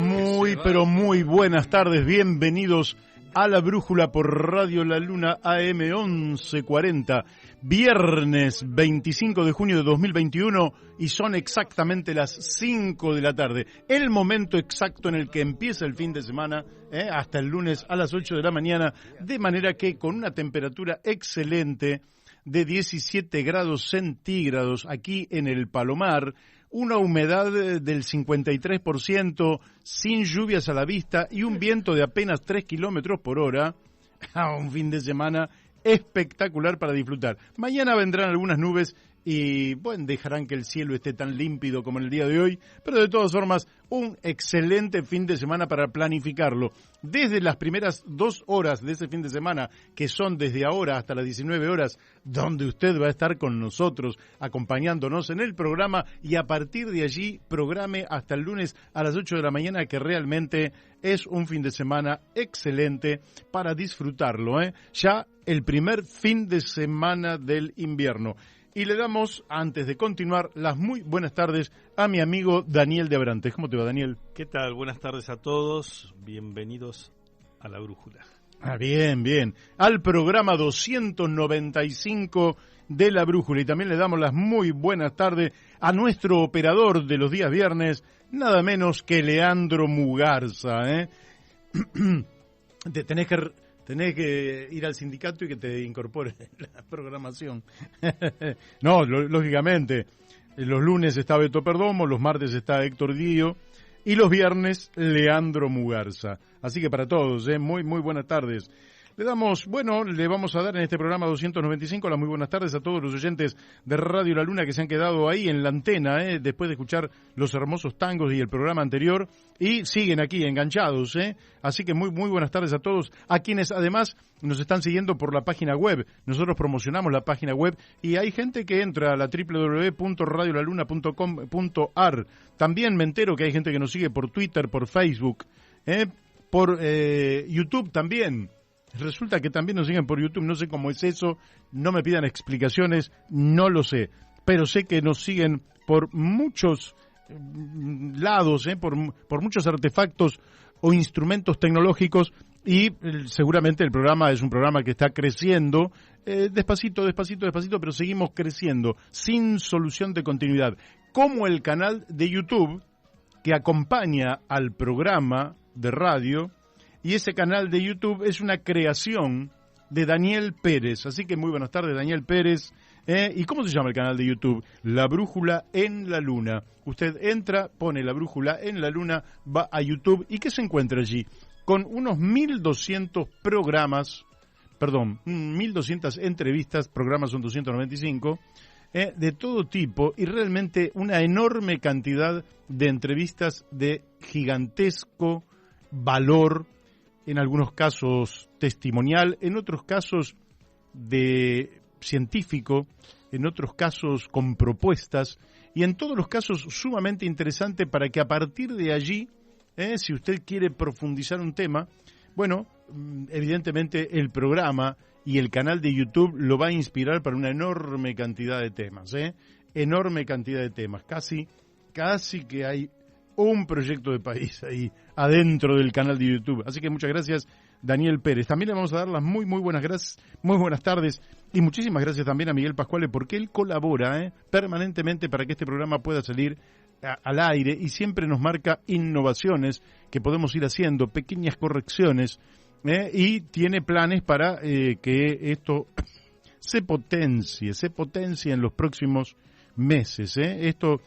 Muy, pero muy buenas tardes. Bienvenidos a La Brújula por Radio La Luna AM 1140. Viernes 25 de junio de 2021 y son exactamente las 5 de la tarde. El momento exacto en el que empieza el fin de semana, hasta el lunes a las 8 de la mañana. De manera que con una temperatura excelente de 17 grados centígrados aquí en el Palomar, una humedad del 53%, sin lluvias a la vista y un viento de apenas 3 kilómetros por hora. Un fin de semana espectacular para disfrutar. Mañana vendrán algunas nubes y, bueno, dejarán que el cielo esté tan límpido como en el día de hoy, pero de todas formas, un excelente fin de semana para planificarlo. Desde las primeras 2 horas de ese fin de semana, que son desde ahora hasta las 19 horas, donde usted va a estar con nosotros, acompañándonos en el programa, y a partir de allí, programe hasta el lunes a las 8 de la mañana, que realmente es un fin de semana excelente para disfrutarlo, Ya el primer fin de semana del invierno. Y le damos, antes de continuar, las muy buenas tardes a mi amigo Daniel de Abrantes. ¿Cómo te va, Daniel? ¿Qué tal? Buenas tardes a todos. Bienvenidos a La Brújula. Bien, bien. Al programa 295 de La Brújula. Y también le damos las muy buenas tardes a nuestro operador de los días viernes, nada menos que Leandro Mugarza. Tenés que ir al sindicato y que te incorpore la programación. No, lógicamente, los lunes está Beto Perdomo, los martes está Héctor Dío y los viernes Leandro Mugarza. Así que para todos, muy, muy buenas tardes. Le vamos a dar en este programa 295 las muy buenas tardes a todos los oyentes de Radio La Luna que se han quedado ahí en la antena, después de escuchar los hermosos tangos y el programa anterior, y siguen aquí enganchados, Así que muy, muy buenas tardes a todos, a quienes además nos están siguiendo por la página web. Nosotros promocionamos la página web y hay gente que entra a la www.radiolaluna.com.ar. También me entero que hay gente que nos sigue por Twitter, por Facebook, por YouTube también. Resulta que también nos siguen por YouTube, no sé cómo es eso, no me pidan explicaciones, no lo sé, pero sé que nos siguen por muchos lados, por muchos artefactos o instrumentos tecnológicos, y seguramente el programa es un programa que está creciendo, despacito, pero seguimos creciendo, sin solución de continuidad, como el canal de YouTube que acompaña al programa de radio. Y ese canal de YouTube es una creación de Daniel Pérez. Así que muy buenas tardes, Daniel Pérez. ¿Y cómo se llama el canal de YouTube? La Brújula en la Luna. Usted entra, pone La Brújula en la Luna, va a YouTube. ¿Y qué se encuentra allí? Con unos 1.200 programas, 1.200 entrevistas, programas son 295, de todo tipo, y realmente una enorme cantidad de entrevistas de gigantesco valor, en algunos casos testimonial, en otros casos de científico, en otros casos con propuestas, y en todos los casos sumamente interesante para que a partir de allí, si usted quiere profundizar un tema, bueno, evidentemente el programa y el canal de YouTube lo va a inspirar para una enorme cantidad de temas, enorme cantidad de temas, casi que hay un proyecto de país ahí adentro del canal de YouTube. Así que muchas gracias, Daniel Pérez. También le vamos a dar las muy buenas tardes y muchísimas gracias también a Miguel Pascuale, porque él colabora permanentemente para que este programa pueda salir al aire y siempre nos marca innovaciones que podemos ir haciendo, pequeñas correcciones, y tiene planes para que esto se potencie en los próximos meses. Esto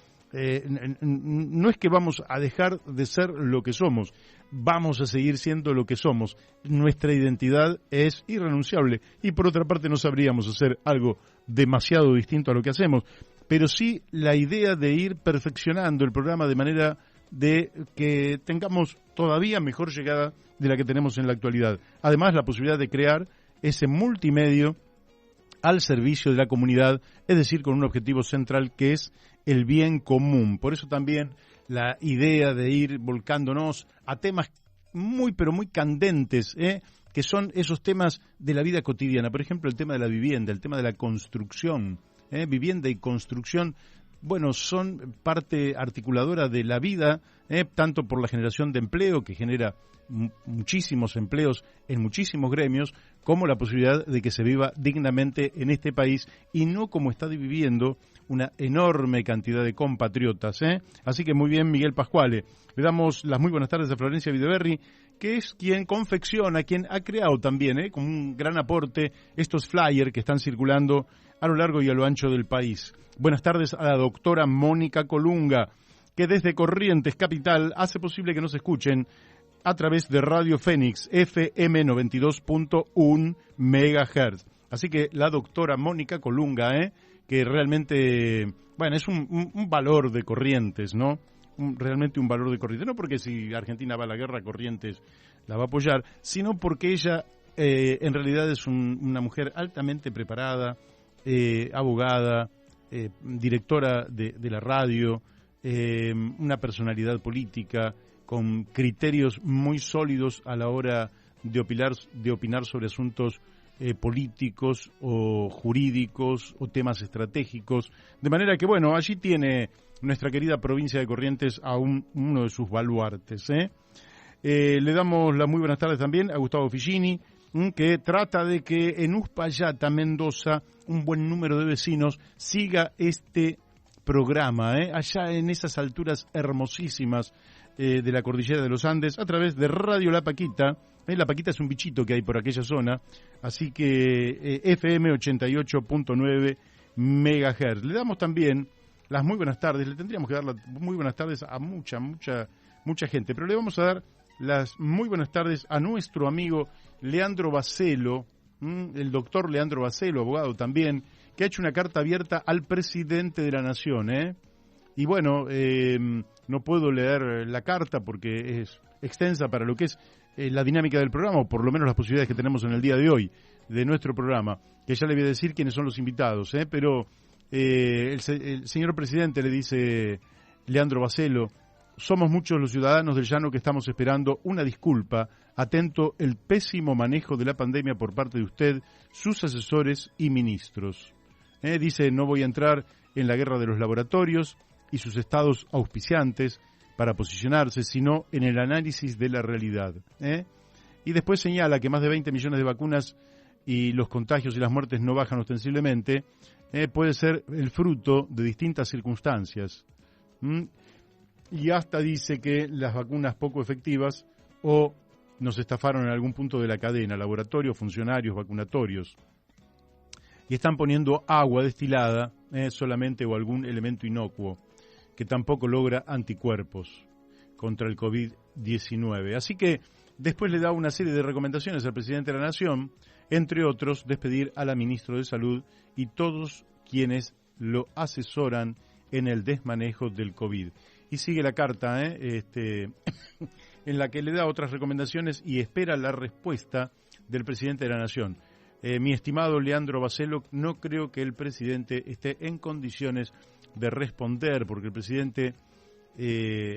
no es que vamos a dejar de ser lo que somos, vamos a seguir siendo lo que somos. Nuestra identidad es irrenunciable y por otra parte no sabríamos hacer algo demasiado distinto a lo que hacemos, pero sí la idea de ir perfeccionando el programa de manera de que tengamos todavía mejor llegada de la que tenemos en la actualidad. Además, la posibilidad de crear ese multimedio al servicio de la comunidad, es decir, con un objetivo central que es el bien común. Por eso también la idea de ir volcándonos a temas muy, pero muy candentes, que son esos temas de la vida cotidiana. Por ejemplo, el tema de la vivienda, el tema de la construcción, vivienda y construcción, bueno, son parte articuladora de la vida, tanto por la generación de empleo, que genera muchísimos empleos en muchísimos gremios, como la posibilidad de que se viva dignamente en este país y no como está viviendo una enorme cantidad de compatriotas. Así que muy bien, Miguel Pascuale. Le damos las muy buenas tardes a Florencia Videverri, que es quien confecciona, quien ha creado también, con un gran aporte, estos flyers que están circulando a lo largo y a lo ancho del país. Buenas tardes a la doctora Mónica Colunga, que desde Corrientes Capital hace posible que nos escuchen a través de Radio Fénix, FM 92.1 MHz. Así que la doctora Mónica Colunga, que realmente, bueno, es un valor de Corrientes, ¿no? Realmente un valor de Corrientes. No porque si Argentina va a la guerra, Corrientes la va a apoyar, sino porque ella en realidad es una mujer altamente preparada, abogada, directora de la radio, una personalidad política con criterios muy sólidos a la hora de opinar sobre asuntos políticos o jurídicos o temas estratégicos. De manera que, bueno, allí tiene nuestra querida provincia de Corrientes a uno de sus baluartes. Le damos las muy buenas tardes también a Gustavo Figini, que trata de que en Uspallata, Mendoza, un buen número de vecinos siga este programa, allá en esas alturas hermosísimas de la cordillera de los Andes, a través de Radio La Paquita. La Paquita es un bichito que hay por aquella zona, así que FM 88.9 MHz. Le damos también las muy buenas tardes, le tendríamos que dar las muy buenas tardes a mucha gente, pero le vamos a dar las muy buenas tardes a nuestro amigo Leandro Bacelo, el doctor Leandro Bacelo, abogado también, que ha hecho una carta abierta al presidente de la Nación, Y bueno, no puedo leer la carta porque es extensa para lo que es la dinámica del programa, o por lo menos las posibilidades que tenemos en el día de hoy de nuestro programa, que ya le voy a decir quiénes son los invitados, pero el señor presidente, le dice Leandro Bacelo, somos muchos los ciudadanos del llano que estamos esperando una disculpa, atento el pésimo manejo de la pandemia por parte de usted, sus asesores y ministros. Dice, no voy a entrar en la guerra de los laboratorios y sus estados auspiciantes para posicionarse, sino en el análisis de la realidad. Y después señala que más de 20 millones de vacunas y los contagios y las muertes no bajan ostensiblemente, puede ser el fruto de distintas circunstancias. Y hasta dice que las vacunas poco efectivas o nos estafaron en algún punto de la cadena, laboratorios, funcionarios, vacunatorios. Y están poniendo agua destilada solamente o algún elemento inocuo que tampoco logra anticuerpos contra el COVID-19. Así que después le da una serie de recomendaciones al presidente de la Nación, entre otros, despedir a la ministra de Salud y todos quienes lo asesoran en el desmanejo del COVID. Y sigue la carta en la que le da otras recomendaciones y espera la respuesta del presidente de la Nación. Mi estimado Leandro Bacelo, no creo que el presidente esté en condiciones de responder, porque el presidente,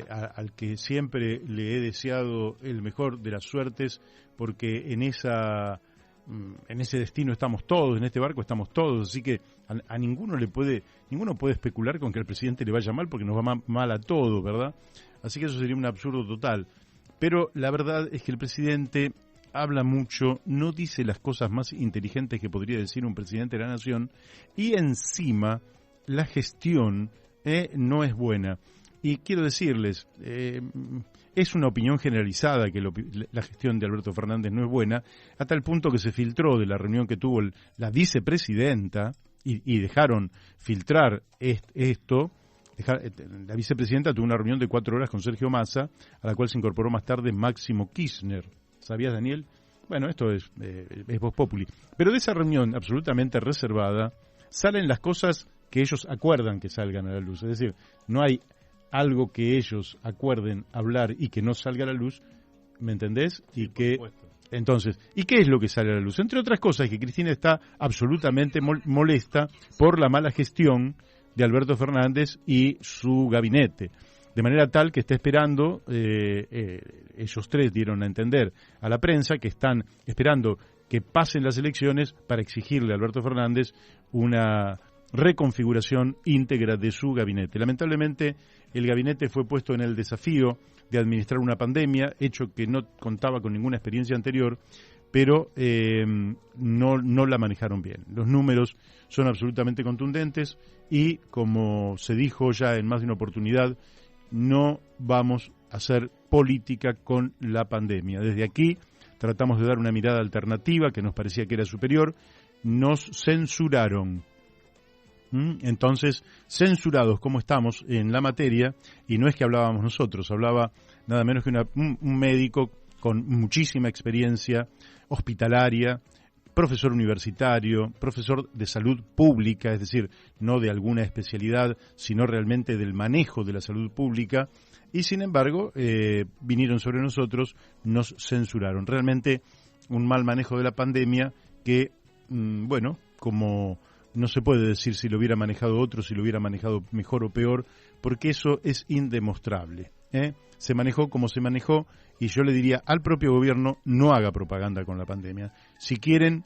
al que siempre le he deseado el mejor de las suertes, porque en ese destino estamos todos, en este barco estamos todos, así que a ninguno puede especular con que al presidente le vaya mal, porque nos va mal a todos, ¿verdad? Así que eso sería un absurdo total. Pero la verdad es que el presidente habla mucho, no dice las cosas más inteligentes que podría decir un presidente de la Nación, y encima la gestión no es buena. Y quiero decirles, es una opinión generalizada que la gestión de Alberto Fernández no es buena, a tal punto que se filtró de la reunión que tuvo la vicepresidenta, y dejaron filtrar esto. La vicepresidenta tuvo una reunión de 4 horas con Sergio Massa, a la cual se incorporó más tarde Máximo Kirchner. ¿Sabías, Daniel? Bueno, esto es Voz Populi. Pero de esa reunión absolutamente reservada salen las cosas que ellos acuerdan que salgan a la luz. Es decir, no hay algo que ellos acuerden hablar y que no salga a la luz, ¿me entendés? Sí, Entonces, ¿y qué es lo que sale a la luz? Entre otras cosas, que Cristina está absolutamente molesta por la mala gestión de Alberto Fernández y su gabinete. De manera tal que está esperando, ellos tres dieron a entender a la prensa que están esperando que pasen las elecciones para exigirle a Alberto Fernández una reconfiguración íntegra de su gabinete. Lamentablemente, el gabinete fue puesto en el desafío de administrar una pandemia, hecho que no contaba con ninguna experiencia anterior, pero no la manejaron bien. Los números son absolutamente contundentes y, como se dijo ya en más de una oportunidad, no vamos a hacer política con la pandemia. Desde aquí tratamos de dar una mirada alternativa que nos parecía que era superior. Nos censuraron. Entonces, censurados como estamos en la materia, y no es que hablábamos nosotros, hablaba nada menos que un médico con muchísima experiencia hospitalaria, profesor universitario, profesor de salud pública, es decir, no de alguna especialidad, sino realmente del manejo de la salud pública, y sin embargo vinieron sobre nosotros, nos censuraron. Realmente un mal manejo de la pandemia que, bueno, como no se puede decir si lo hubiera manejado otro, si lo hubiera manejado mejor o peor, porque eso es indemostrable. Se manejó como se manejó, y yo le diría al propio gobierno, no haga propaganda con la pandemia. Si quieren,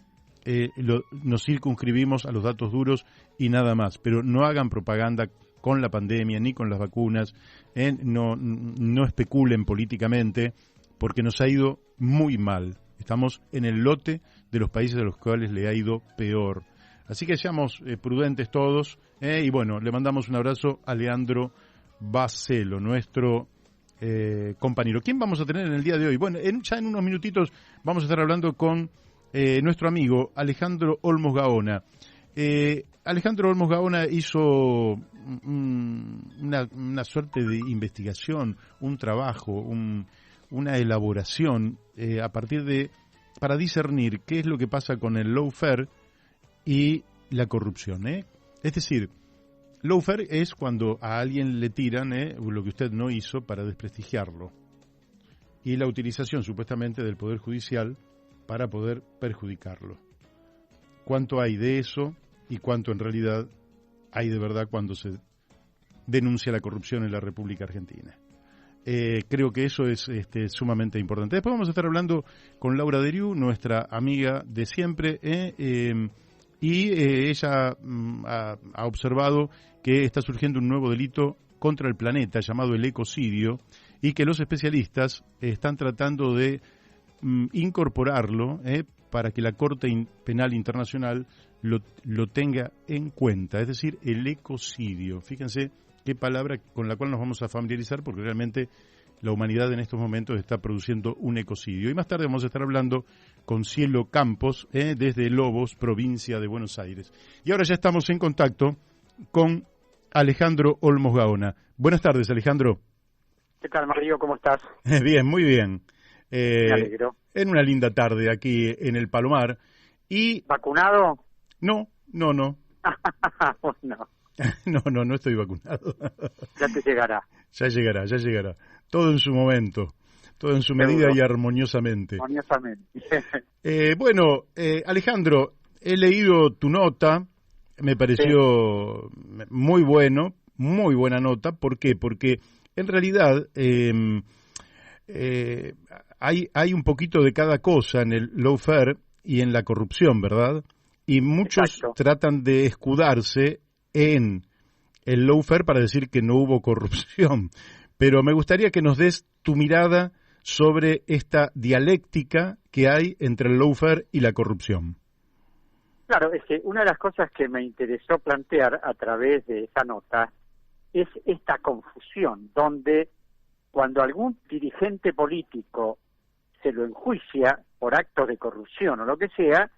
nos circunscribimos a los datos duros y nada más, pero no hagan propaganda con la pandemia ni con las vacunas, no especulen políticamente, porque nos ha ido muy mal. Estamos en el lote de los países a los cuales le ha ido peor. Así que seamos prudentes todos, y bueno, le mandamos un abrazo a Leandro Bacelo, nuestro compañero. ¿Quién vamos a tener en el día de hoy? Bueno, ya en unos minutitos vamos a estar hablando con nuestro amigo Alejandro Olmos Gaona. Alejandro Olmos Gaona hizo una suerte de investigación, un trabajo, una elaboración para discernir qué es lo que pasa con el lawfare y la corrupción. Es decir, lawfare es cuando a alguien le tiran lo que usted no hizo para desprestigiarlo, y la utilización supuestamente del Poder Judicial para poder perjudicarlo. ¿Cuánto hay de eso y cuánto en realidad hay de verdad cuando se denuncia la corrupción en la República Argentina? Creo que eso es sumamente importante. Después vamos a estar hablando con Laura Deriu, nuestra amiga de siempre, y ella ha observado que está surgiendo un nuevo delito contra el planeta llamado el ecocidio, y que los especialistas están tratando de incorporarlo para que la Corte Penal Internacional lo tenga en cuenta, es decir, el ecocidio. Fíjense qué palabra con la cual nos vamos a familiarizar, porque realmente la humanidad en estos momentos está produciendo un ecocidio. Y más tarde vamos a estar hablando con Cielo Campos, desde Lobos, provincia de Buenos Aires. Y ahora ya estamos en contacto con Alejandro Olmos Gaona. Buenas tardes, Alejandro. ¿Qué tal, Mario? ¿Cómo estás? Bien, muy bien. Me alegro. En una linda tarde aquí en el Palomar. Y ¿Vacunado? No. No. No estoy vacunado. Ya te llegará. Ya llegará. Todo en su momento, todo en su medida y armoniosamente. Bueno, Alejandro, he leído tu nota, me pareció muy buena nota. ¿Por qué? Porque en realidad hay un poquito de cada cosa en el lawfare y en la corrupción, ¿verdad? Y muchos tratan de escudarse en el lawfare para decir que no hubo corrupción. Pero me gustaría que nos des tu mirada sobre esta dialéctica que hay entre el lawfare y la corrupción. Claro, es que una de las cosas que me interesó plantear a través de esa nota es esta confusión, donde cuando algún dirigente político se lo enjuicia por actos de corrupción o lo que sea,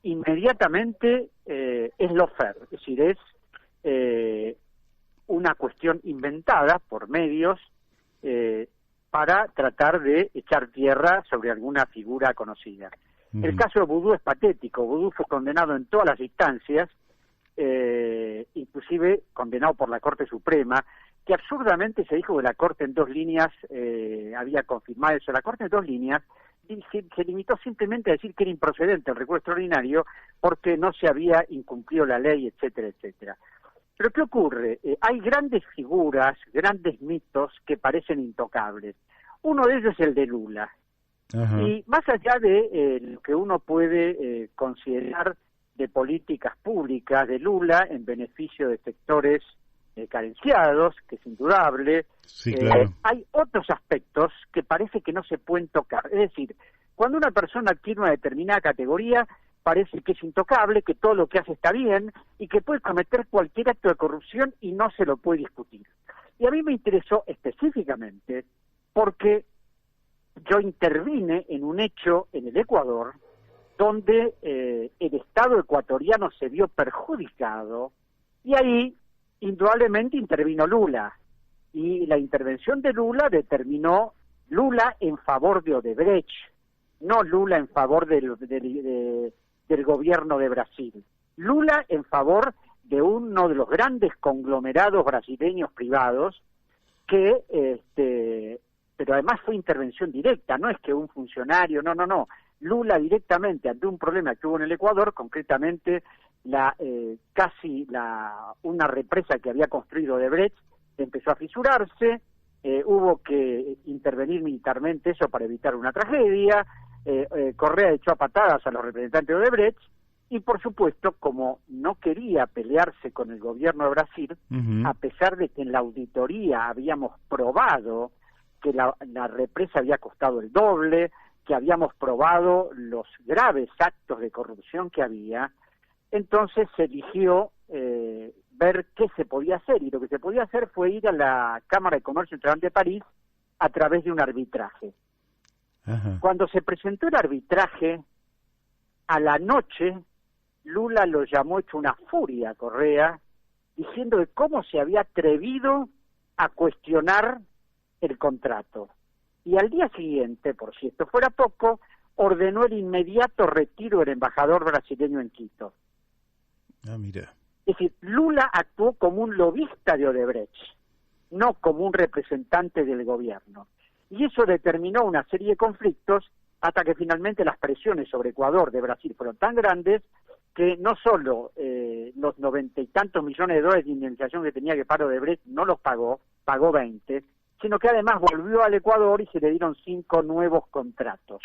inmediatamente es lawfare, es decir, es una cuestión inventada por medios para tratar de echar tierra sobre alguna figura conocida. El caso de Vudú es patético. Vudú fue condenado en todas las instancias, inclusive condenado por la Corte Suprema, que absurdamente se dijo que la Corte en 2 líneas había confirmado eso. La Corte en 2 líneas se limitó simplemente a decir que era improcedente el recurso extraordinario porque no se había incumplido la ley, etcétera, etcétera. Pero ¿qué ocurre? Hay grandes figuras, grandes mitos que parecen intocables. Uno de ellos es el de Lula. Ajá. Y más allá de lo que uno puede considerar de políticas públicas de Lula en beneficio de sectores carenciados, que es indudable. Sí, claro. Hay otros aspectos que parece que no se pueden tocar. Es decir, cuando una persona adquiere una determinada categoría, parece que es intocable, que todo lo que hace está bien y que puede cometer cualquier acto de corrupción y no se lo puede discutir. Y a mí me interesó específicamente porque yo intervine en un hecho en el Ecuador donde el Estado ecuatoriano se vio perjudicado y ahí indudablemente intervino Lula. Y la intervención de Lula determinó Lula en favor de Odebrecht, no Lula en favor del gobierno de Brasil. Lula en favor de uno de los grandes conglomerados brasileños privados que, pero además fue intervención directa, no es que un funcionario, no. Lula directamente ante un problema que hubo en el Ecuador, concretamente una represa que había construido Odebrecht empezó a fisurarse, hubo que intervenir militarmente eso para evitar una tragedia. Correa echó a patadas a los representantes de Odebrecht y, por supuesto, como no quería pelearse con el gobierno de Brasil, a pesar de que en la auditoría habíamos probado que la represa había costado el doble, que habíamos probado los graves actos de corrupción que había, entonces se eligió ver qué se podía hacer, y lo que se podía hacer fue ir a la Cámara de Comercio Internacional de París a través de un arbitraje. Ajá. Cuando se presentó el arbitraje, a la noche, Lula lo llamó hecho una furia a Correa, diciendo de cómo se había atrevido a cuestionar el contrato. Y al día siguiente, por si esto fuera poco, ordenó el inmediato retiro del embajador brasileño en Quito. Ah, mira. Es decir, Lula actuó como un lobista de Odebrecht, no como un representante del gobierno. Y eso determinó una serie de conflictos hasta que finalmente las presiones sobre Ecuador de Brasil fueron tan grandes que no solo los 90 y tantos millones de dólares de indemnización que tenía que pagar Odebrecht no los pagó 20, sino que además volvió al Ecuador y se le dieron 5 nuevos contratos.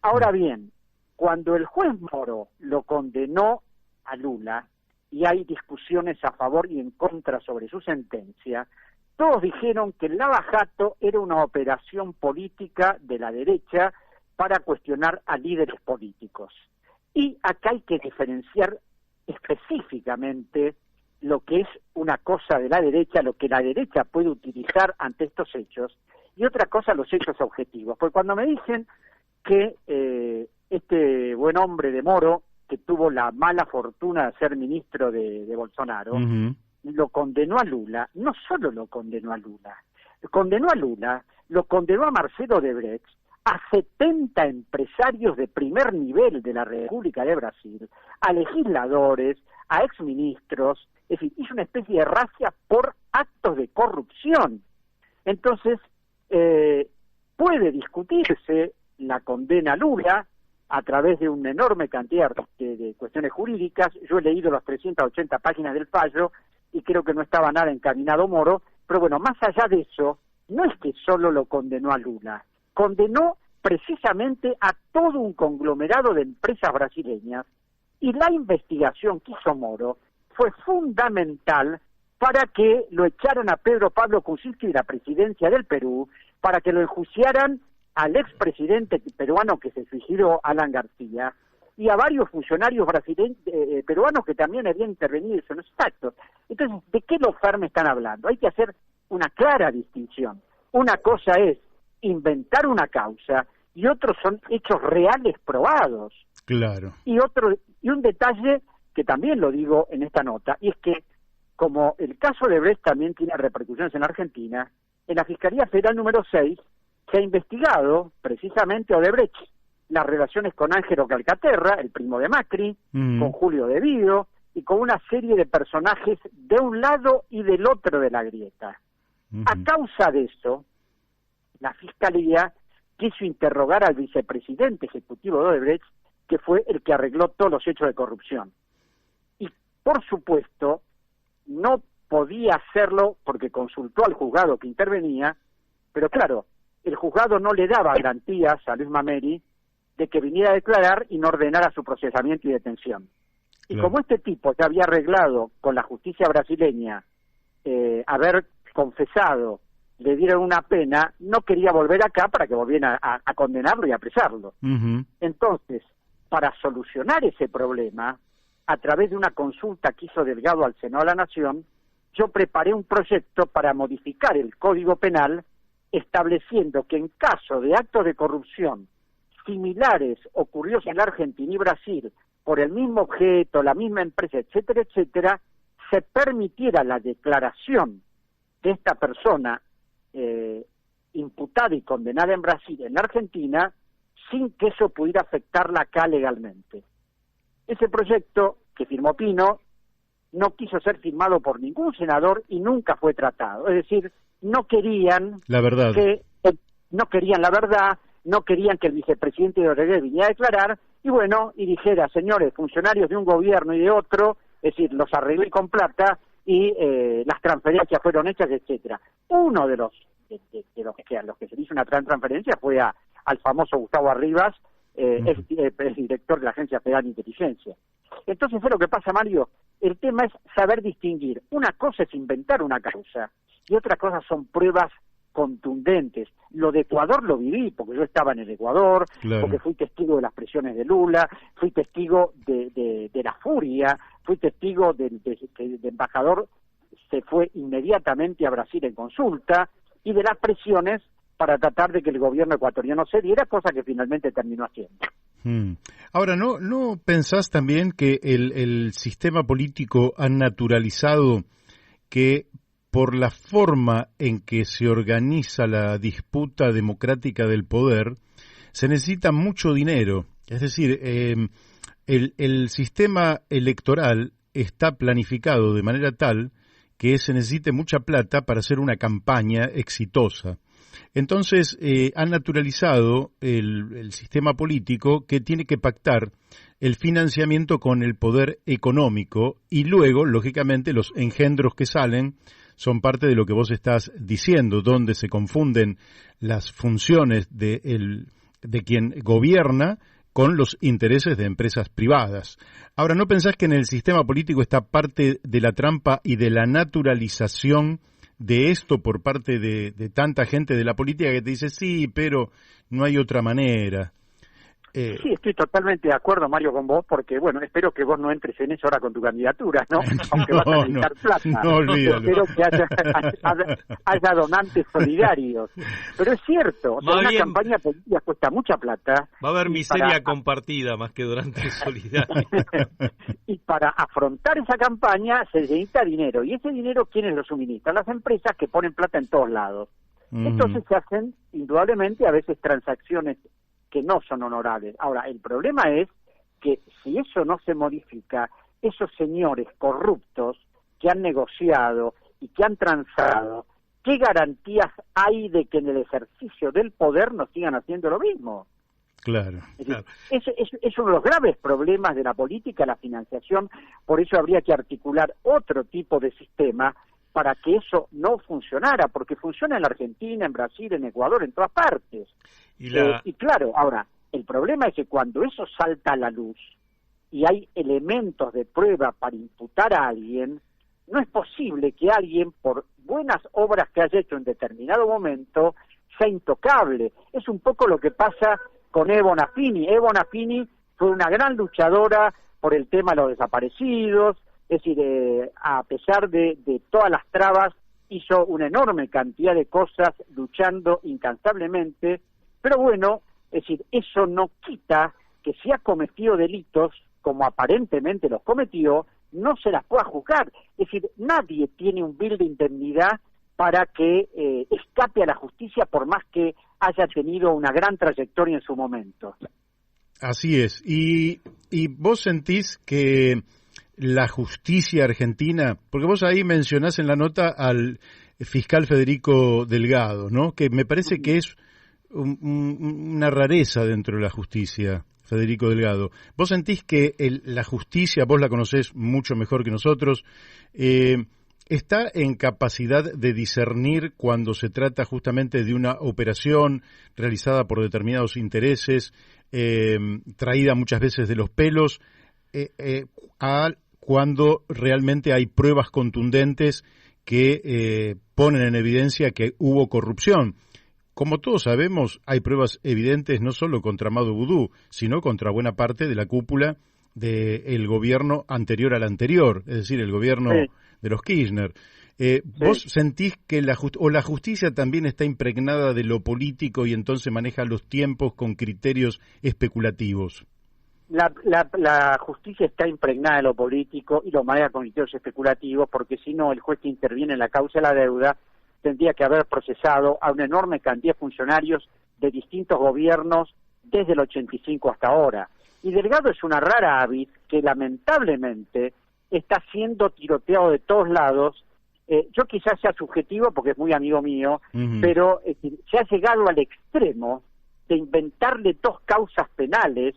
Ahora bien, cuando el juez Moro lo condenó a Lula, y hay discusiones a favor y en contra sobre su sentencia, todos dijeron que el lavajato era una operación política de la derecha para cuestionar a líderes políticos. Y acá hay que diferenciar específicamente lo que es una cosa de la derecha, lo que la derecha puede utilizar ante estos hechos, y otra cosa los hechos objetivos. Porque cuando me dicen que este buen hombre de Moro, que tuvo la mala fortuna de ser ministro de Bolsonaro, lo condenó a Lula, no solo lo condenó a Lula, lo condenó a Marcelo Odebrecht, a 70 empresarios de primer nivel de la República de Brasil, a legisladores, a exministros, es decir, hizo una especie de racia por actos de corrupción. Entonces, puede discutirse la condena a Lula a través de una enorme cantidad de cuestiones jurídicas. Yo he leído las 380 páginas del fallo y creo que no estaba nada encaminado Moro, pero bueno, más allá de eso, no es que solo lo condenó a Lula, condenó precisamente a todo un conglomerado de empresas brasileñas, y la investigación que hizo Moro fue fundamental para que lo echaran a Pedro Pablo Kuczynski de la presidencia del Perú, para que lo enjuiciaran al expresidente peruano que se suicidó, Alan García, y a varios funcionarios peruanos que también habían intervenido en esos actos. Entonces, ¿de qué lawfare me están hablando? Hay que hacer una clara distinción. Una cosa es inventar una causa y otros son hechos reales probados. Claro. Y un detalle que también lo digo en esta nota, y es que como el caso de Brecht también tiene repercusiones en Argentina, en la Fiscalía Federal número 6 se ha investigado precisamente Odebrecht, las relaciones con Ángelo Calcaterra, el primo de Macri, con Julio De Vido y con una serie de personajes de un lado y del otro de la grieta. A causa de eso, la Fiscalía quiso interrogar al vicepresidente ejecutivo de Odebrecht, que fue el que arregló todos los hechos de corrupción. Y, por supuesto, no podía hacerlo porque consultó al juzgado que intervenía, pero claro, el juzgado no le daba garantías a Luis Mameri de que viniera a declarar y no ordenara su procesamiento y detención. Y Claro. como este tipo ya había arreglado con la justicia brasileña haber confesado, le dieron una pena, no quería volver acá para que volvieran a condenarlo y a apresarlo. Ujú. Entonces, para solucionar ese problema, a través de una consulta que hizo Delgado al Senado de la Nación, yo preparé un proyecto para modificar el Código Penal, estableciendo que en caso de actos de corrupción similares ocurridos en la Argentina y Brasil, por el mismo objeto, la misma empresa, etcétera, etcétera, se permitiera la declaración de esta persona imputada y condenada en Brasil, en la Argentina, sin que eso pudiera afectarla acá legalmente. Ese proyecto que firmó Pino no quiso ser firmado por ningún senador y nunca fue tratado. Es decir, no querían La verdad. no querían la verdad, no querían que el vicepresidente de Rodríguez viniera a declarar y dijera, señores, funcionarios de un gobierno y de otro, es decir, los arreglé con plata y las transferencias fueron hechas, etcétera. Uno de los que a los que se le hizo una transferencia fue al famoso Gustavo Arribas, ex director de la Agencia Federal de Inteligencia. Entonces, ¿qué es lo que pasa, Mario? El tema es saber distinguir. Una cosa es inventar una causa y otra cosa son pruebas contundentes. Lo de Ecuador lo viví, porque yo estaba en el Ecuador, Claro. porque fui testigo de las presiones de Lula, fui testigo de la furia, fui testigo de que el embajador se fue inmediatamente a Brasil en consulta, y de las presiones para tratar de que el gobierno ecuatoriano cediera, cosa que finalmente terminó haciendo. Ahora, ¿no pensás también que el sistema político ha naturalizado que por la forma en que se organiza la disputa democrática del poder, se necesita mucho dinero? Es decir, el sistema electoral está planificado de manera tal que se necesite mucha plata para hacer una campaña exitosa. Entonces, han naturalizado el sistema político que tiene que pactar el financiamiento con el poder económico y luego, lógicamente, los engendros que salen son parte de lo que vos estás diciendo, donde se confunden las funciones de quien gobierna con los intereses de empresas privadas. Ahora, ¿no pensás que en el sistema político está parte de la trampa y de la naturalización de esto por parte de tanta gente de la política que te dice, sí, pero no hay otra manera? Sí, estoy totalmente de acuerdo, Mario, con vos, porque, espero que vos no entres en eso ahora con tu candidatura, ¿no? Aunque vas a necesitar plata. No, olvídalo. Espero que haya donantes solidarios. Pero es cierto, una campaña política cuesta mucha plata. Va a haber miseria compartida más que donantes solidarios. Y para afrontar esa campaña se necesita dinero. Y ese dinero, ¿quiénes lo suministran? Las empresas que ponen plata en todos lados. Entonces se hacen, indudablemente, a veces transacciones que no son honorables. Ahora, el problema es que si eso no se modifica, esos señores corruptos que han negociado y que han transado, ¿qué garantías hay de que en el ejercicio del poder no sigan haciendo lo mismo? Claro. Es decir, es uno de los graves problemas de la política, la financiación. Por eso habría que articular otro tipo de sistema para que eso no funcionara, porque funciona en la Argentina, en Brasil, en Ecuador, en todas partes. Y claro, ahora, el problema es que cuando eso salta a la luz y hay elementos de prueba para imputar a alguien, no es posible que alguien, por buenas obras que haya hecho en determinado momento, sea intocable. Es un poco lo que pasa con Evo Naffini. Evo Naffini fue una gran luchadora por el tema de los desaparecidos, es decir, a pesar de todas las trabas, hizo una enorme cantidad de cosas luchando incansablemente, pero es decir, eso no quita que si ha cometido delitos, como aparentemente los cometió, no se las pueda juzgar. Es decir, nadie tiene un bill de indemnidad para que escape a la justicia por más que haya tenido una gran trayectoria en su momento. Así es. ¿Y vos sentís que la justicia argentina, porque vos ahí mencionás en la nota al fiscal Federico Delgado, ¿no? Que me parece que es una rareza dentro de la justicia, Federico Delgado. ¿Vos sentís que la justicia, vos la conocés mucho mejor que nosotros, está en capacidad de discernir cuando se trata justamente de una operación realizada por determinados intereses, traída muchas veces de los pelos, cuando realmente hay pruebas contundentes que ponen en evidencia que hubo corrupción. Como todos sabemos, hay pruebas evidentes no solo contra Mado Vudú, sino contra buena parte de la cúpula del gobierno anterior al anterior, es decir, el gobierno de los Kirchner. ¿Vos sentís que la justicia también está impregnada de lo político y entonces maneja los tiempos con criterios especulativos? La justicia está impregnada de lo político y lo maneja con criterios especulativos, porque si no, el juez que interviene en la causa de la deuda tendría que haber procesado a una enorme cantidad de funcionarios de distintos gobiernos desde el 85 hasta ahora. Y Delgado es una rara avis que lamentablemente está siendo tiroteado de todos lados. Yo quizás sea subjetivo porque es muy amigo mío, pero se ha llegado al extremo de inventarle 2 causas penales,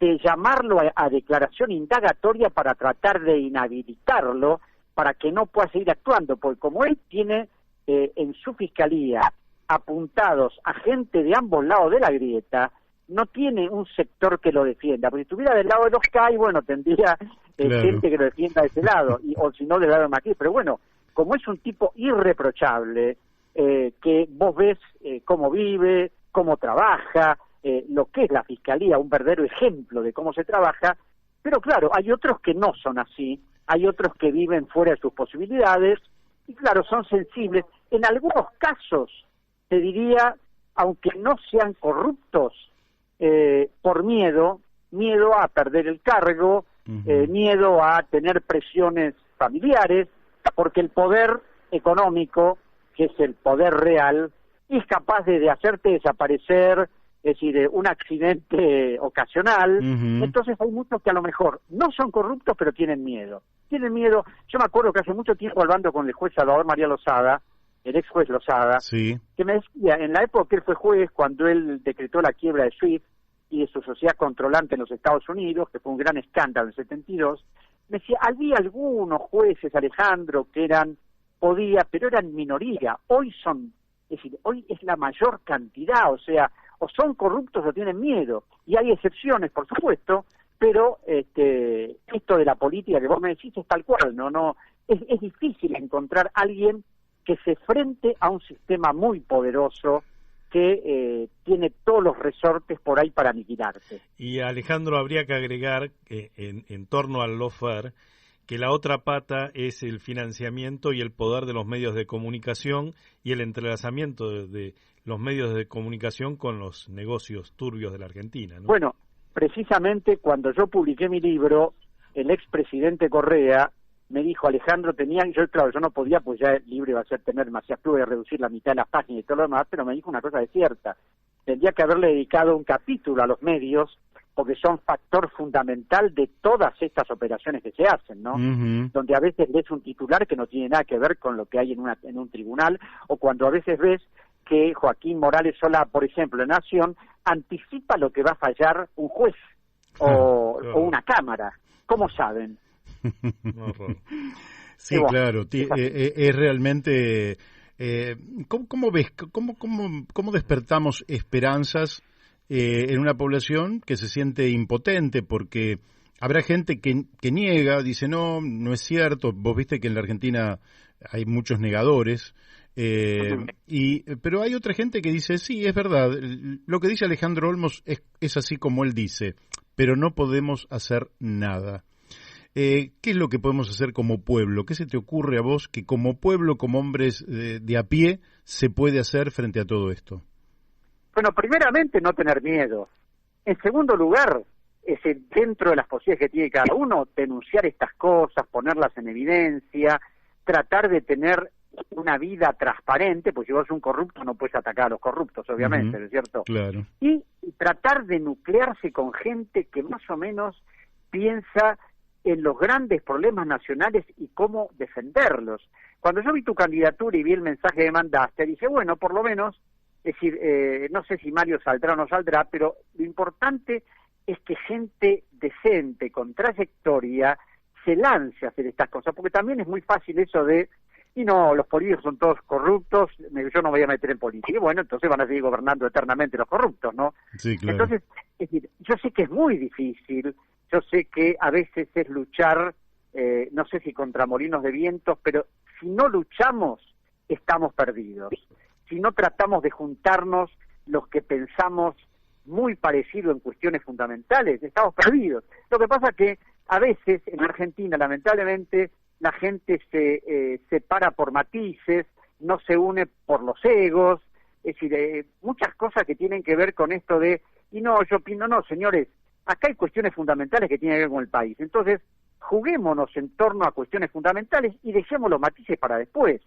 de llamarlo a declaración indagatoria para tratar de inhabilitarlo, para que no pueda seguir actuando, porque como él tiene en su fiscalía apuntados a gente de ambos lados de la grieta, no tiene un sector que lo defienda, porque si estuviera del lado de los CAI, bueno, tendría gente que lo defienda de ese lado, o si no del lado de Macri, pero bueno, como es un tipo irreprochable, que vos ves cómo vive, cómo trabaja, lo que es la fiscalía, un verdadero ejemplo de cómo se trabaja, pero claro, hay otros que no son así, hay otros que viven fuera de sus posibilidades, y claro, son sensibles. En algunos casos, te diría, aunque no sean corruptos, por miedo a perder el cargo, miedo a tener presiones familiares, porque el poder económico, que es el poder real, es capaz de hacerte desaparecer, es decir, un accidente ocasional. Entonces hay muchos que a lo mejor no son corruptos, pero tienen miedo. Yo me acuerdo que hace mucho tiempo hablando con el juez Salvador María Lozada, el ex juez Lozada, que me decía, en la época que él fue juez, cuando él decretó la quiebra de SWIFT y de su sociedad controlante en los Estados Unidos, que fue un gran escándalo en el 72, me decía, había algunos jueces, Alejandro, que pero eran minoría. Hoy hoy es la mayor cantidad, o sea, o son corruptos o tienen miedo. Y hay excepciones, por supuesto, pero esto de la política que vos me decís es tal cual, es difícil encontrar a alguien que se frente a un sistema muy poderoso que tiene todos los resortes por ahí para aniquilarte. Y Alejandro, habría que agregar en torno al lawfare que la otra pata es el financiamiento y el poder de los medios de comunicación y el entrelazamiento de los medios de comunicación con los negocios turbios de la Argentina, ¿no? Bueno, precisamente cuando yo publiqué mi libro, el expresidente Correa me dijo, Alejandro, yo no podía, pues ya el libro iba a tener demasiadas, tuve que reducir la mitad de las páginas y todo lo demás, pero me dijo una cosa de cierta, tendría que haberle dedicado un capítulo a los medios, porque son factor fundamental de todas estas operaciones que se hacen, ¿no? Donde a veces ves un titular que no tiene nada que ver con lo que hay en un tribunal, o cuando a veces ves que Joaquín Morales Solá, por ejemplo, en Nación, anticipa lo que va a fallar un juez o una cámara. ¿Cómo saben? Sí, claro, es realmente... ¿Cómo ves, cómo despertamos esperanzas en una población que se siente impotente? Porque habrá gente que niega, dice no es cierto. Vos viste que en la Argentina hay muchos negadores, pero hay otra gente que dice sí, es verdad, lo que dice Alejandro Olmos es así como él dice, pero no podemos hacer nada. ¿Qué es lo que podemos hacer como pueblo? ¿Qué se te ocurre a vos que como pueblo, como hombres de a pie, se puede hacer frente a todo esto? Bueno, primeramente no tener miedo. En segundo lugar, dentro de las posibilidades que tiene cada uno, denunciar estas cosas, ponerlas en evidencia, tratar de tener una vida transparente, pues si vos sos un corrupto no puedes atacar a los corruptos, obviamente, ¿no es cierto? Claro. Y tratar de nuclearse con gente que más o menos piensa en los grandes problemas nacionales y cómo defenderlos. Cuando yo vi tu candidatura y vi el mensaje que mandaste, dije, bueno, por lo menos, es decir, no sé si Mario saldrá o no saldrá, pero lo importante es que gente decente, con trayectoria, se lance a hacer estas cosas, porque también es muy fácil eso de, y no, los políticos son todos corruptos, yo no me voy a meter en política, y bueno, entonces van a seguir gobernando eternamente los corruptos, ¿no? Sí, claro. Entonces, es decir, yo sé que es muy difícil, yo sé que a veces es luchar, no sé si contra molinos de vientos, pero si no luchamos, estamos perdidos. Si no tratamos de juntarnos los que pensamos muy parecido en cuestiones fundamentales, estamos perdidos. Lo que pasa que a veces en Argentina, lamentablemente, la gente se separa por matices, no se une por los egos, es decir, muchas cosas que tienen que ver con esto de, y no, yo opino, no, señores, acá hay cuestiones fundamentales que tienen que ver con el país. Entonces, juguémonos en torno a cuestiones fundamentales y dejemos los matices para después.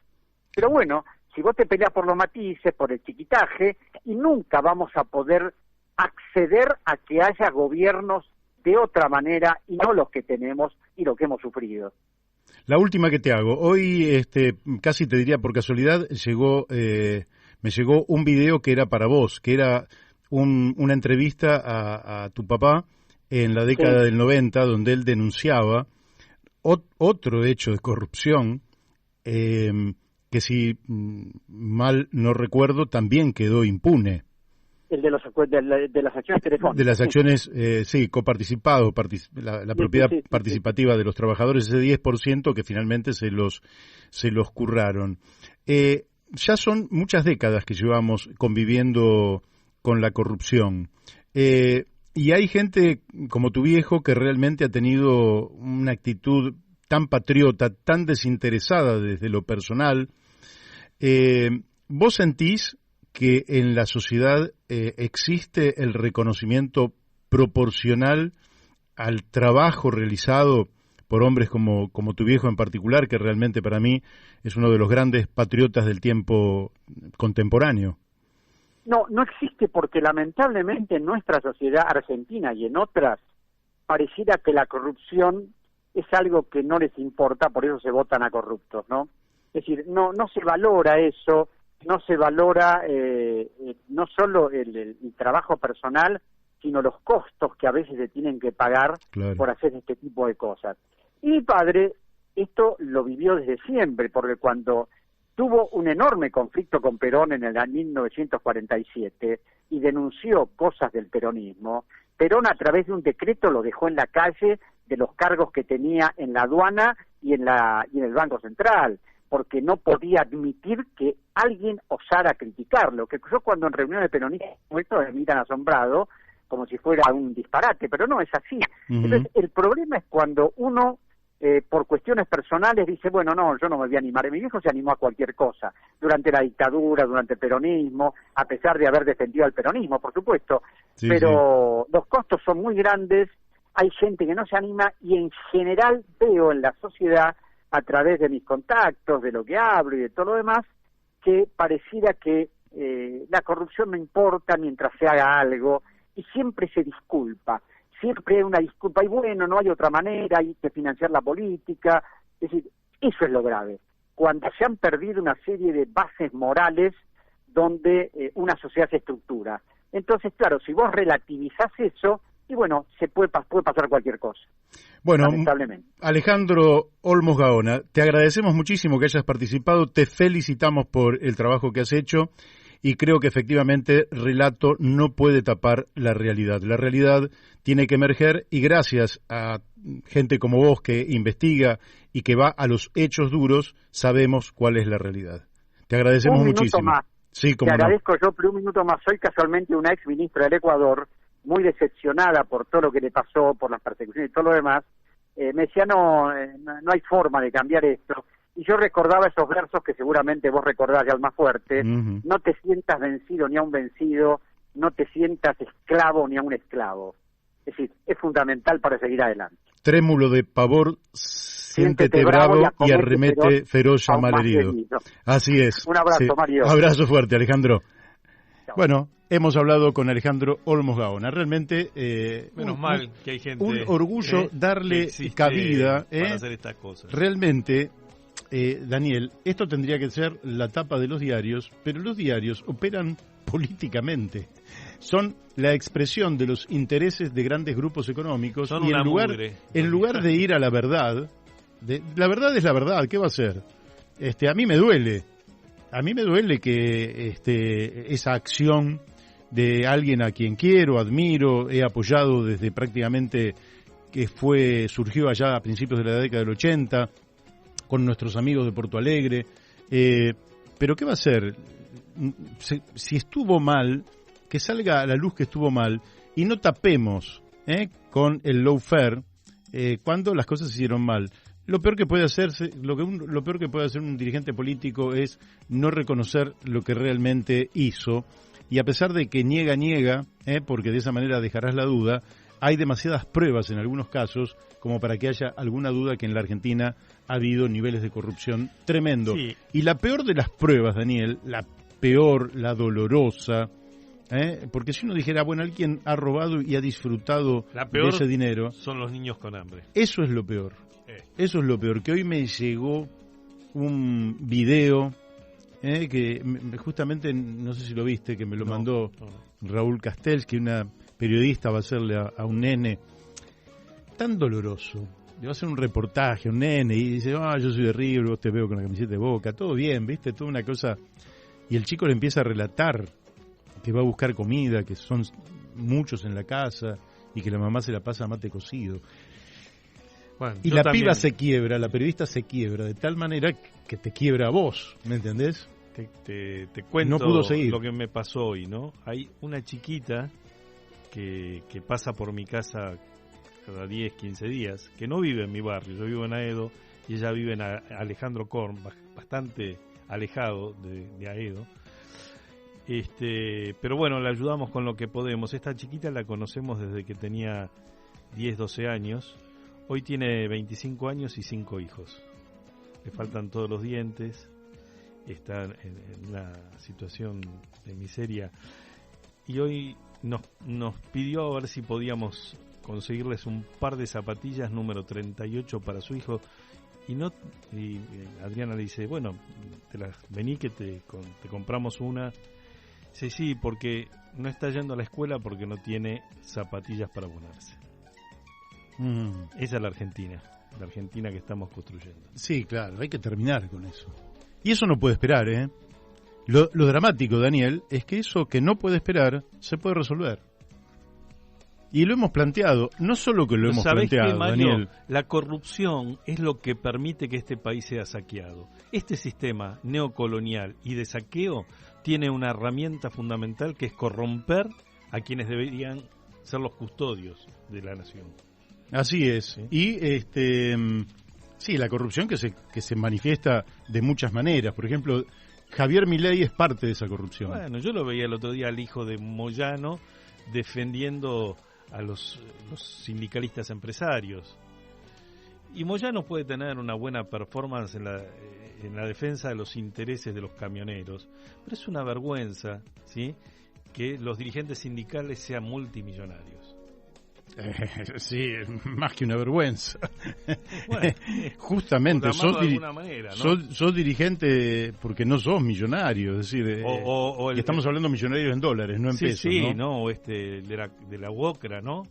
Pero bueno, si vos te peleas por los matices, por el chiquitaje, y nunca vamos a poder acceder a que haya gobiernos de otra manera y no los que tenemos y lo que hemos sufrido. La última que te hago. Hoy, casi te diría por casualidad, me llegó un video que era para vos, que era una entrevista a tu papá en la década del 90, donde él denunciaba otro hecho de corrupción que, si mal no recuerdo, también quedó impune. El de las acciones telefónicas. De las acciones, coparticipado, la propiedad participativa de los trabajadores, ese 10% que finalmente se los curraron. Ya son muchas décadas que llevamos conviviendo con la corrupción. Y hay gente como tu viejo que realmente ha tenido una actitud tan patriota, tan desinteresada desde lo personal. ¿Vos sentís que en la sociedad existe el reconocimiento proporcional al trabajo realizado por hombres como tu viejo en particular, que realmente para mí es uno de los grandes patriotas del tiempo contemporáneo? No existe, porque lamentablemente en nuestra sociedad argentina y en otras pareciera que la corrupción es algo que no les importa, por eso se votan a corruptos, ¿no? Es decir, no se valora eso, no se valora no solo el trabajo personal, sino los costos que a veces se tienen que pagar por hacer este tipo de cosas. Y mi padre esto lo vivió desde siempre, porque cuando tuvo un enorme conflicto con Perón en el año 1947 y denunció cosas del peronismo, Perón a través de un decreto lo dejó en la calle de los cargos que tenía en la aduana y en el Banco Central, porque no podía admitir que alguien osara criticarlo, que yo cuando en reuniones peronistas me miran asombrado, como si fuera un disparate, pero no es así. Entonces, el problema es cuando uno, por cuestiones personales, dice, bueno, no, yo no me voy a animar. Mi viejo se animó a cualquier cosa, durante la dictadura, durante el peronismo, a pesar de haber defendido al peronismo, por supuesto, pero los costos son muy grandes, hay gente que no se anima, y en general veo en la sociedad, a través de mis contactos, de lo que hablo y de todo lo demás, que pareciera que la corrupción no importa mientras se haga algo, y siempre se disculpa, siempre hay una disculpa, y bueno, no hay otra manera, hay que financiar la política. Es decir, eso es lo grave, cuando se han perdido una serie de bases morales donde una sociedad se estructura. Entonces, claro, si vos relativizás eso, y bueno, puede pasar cualquier cosa. Bueno, Alejandro Olmos Gaona, te agradecemos muchísimo que hayas participado, te felicitamos por el trabajo que has hecho, y creo que efectivamente relato no puede tapar la realidad. La realidad tiene que emerger, y gracias a gente como vos que investiga y que va a los hechos duros, sabemos cuál es la realidad. Te agradecemos muchísimo. Más. Sí, te agradezco yo, pero un minuto más. Soy casualmente una ex ministra del Ecuador, muy decepcionada por todo lo que le pasó, por las persecuciones y todo lo demás. Me decía, no hay forma de cambiar esto. Y yo recordaba esos versos que seguramente vos recordás de Almafuerte. No te sientas vencido ni a un vencido, no te sientas esclavo ni a un esclavo. Es decir, es fundamental para seguir adelante. Trémulo de pavor, siéntete bravo y arremete feroz a malherido. Así es. Un abrazo, Mario. Abrazo fuerte, Alejandro. Chao. Bueno, hemos hablado con Alejandro Olmos Gaona. Realmente menos mal que hay gente, un orgullo darle cabida para hacer estas cosas. Realmente, Daniel, esto tendría que ser la tapa de los diarios, pero los diarios operan políticamente. Son la expresión de los intereses de grandes grupos económicos. Son y una en lugar de ir a la verdad, la verdad es la verdad, ¿qué va a ser? A mí me duele que esa acción de alguien a quien quiero, admiro, he apoyado desde prácticamente que surgió allá a principios de la década del 80, con nuestros amigos de Porto Alegre. Pero ¿qué va a hacer? Si estuvo mal, que salga a la luz que estuvo mal y no tapemos con el lawfare cuando las cosas se hicieron mal. Lo peor que puede hacerse, lo peor que puede hacer un dirigente político es no reconocer lo que realmente hizo, y a pesar de que niega, porque de esa manera dejarás la duda, hay demasiadas pruebas en algunos casos como para que haya alguna duda que en la Argentina ha habido niveles de corrupción tremendo. Sí. Y la peor de las pruebas, Daniel, la peor, la dolorosa, porque si uno dijera, bueno, alguien ha robado y ha disfrutado de ese dinero, son los niños con hambre. Eso es lo peor. Eso es lo peor, que hoy me llegó un video que justamente, no sé si lo viste, que me lo mandó Raúl Castells, que una periodista va a hacerle a un nene tan doloroso. Le va a hacer un reportaje a un nene y dice, yo soy de River, vos te veo con la camiseta de Boca, todo bien, ¿viste? Toda una cosa. Y el chico le empieza a relatar que va a buscar comida, que son muchos en la casa y que la mamá se la pasa a mate cocido. Bueno, y la piba se quiebra, la periodista se quiebra, de tal manera que te quiebra a vos, ¿me entendés? Te cuento no pudo seguir. Lo que me pasó hoy, ¿no? Hay una chiquita que pasa por mi casa cada 10, 15 días, que no vive en mi barrio, yo vivo en Aedo y ella vive en Alejandro Korn, bastante alejado de Aedo. Pero bueno, la ayudamos con lo que podemos. Esta chiquita la conocemos desde que tenía 10, 12 años. Hoy tiene 25 años y 5 hijos. Le faltan todos los dientes. Está en una situación de miseria. Y hoy nos pidió a ver si podíamos conseguirles un par de zapatillas número 38 para su hijo. Y Adriana le dice, bueno, vení que te compramos una. Dice, sí, porque no está yendo a la escuela porque no tiene zapatillas para ponerse. Esa es la Argentina que estamos construyendo. Sí, claro, hay que terminar con eso. Y eso no puede esperar, ¿eh? Lo dramático, Daniel, es que eso que no puede esperar se puede resolver. Y lo hemos planteado, no solo que lo hemos planteado, qué, Mario, Daniel. La corrupción es lo que permite que este país sea saqueado. Este sistema neocolonial y de saqueo tiene una herramienta fundamental que es corromper a quienes deberían ser los custodios de la nación. Así es. ¿Sí? Y sí, la corrupción que se manifiesta de muchas maneras. Por ejemplo, Javier Milei es parte de esa corrupción. Bueno, yo lo veía el otro día al hijo de Moyano defendiendo a los sindicalistas empresarios. Y Moyano puede tener una buena performance en la defensa de los intereses de los camioneros, pero es una vergüenza, ¿sí?, que los dirigentes sindicales sean multimillonarios. Sí, más que una vergüenza. Bueno, justamente manera, ¿no? sos dirigente porque no sos millonario, es decir, estamos hablando de millonarios en dólares, no en pesos. Sí, ¿no? De la UOCRA, ¿no?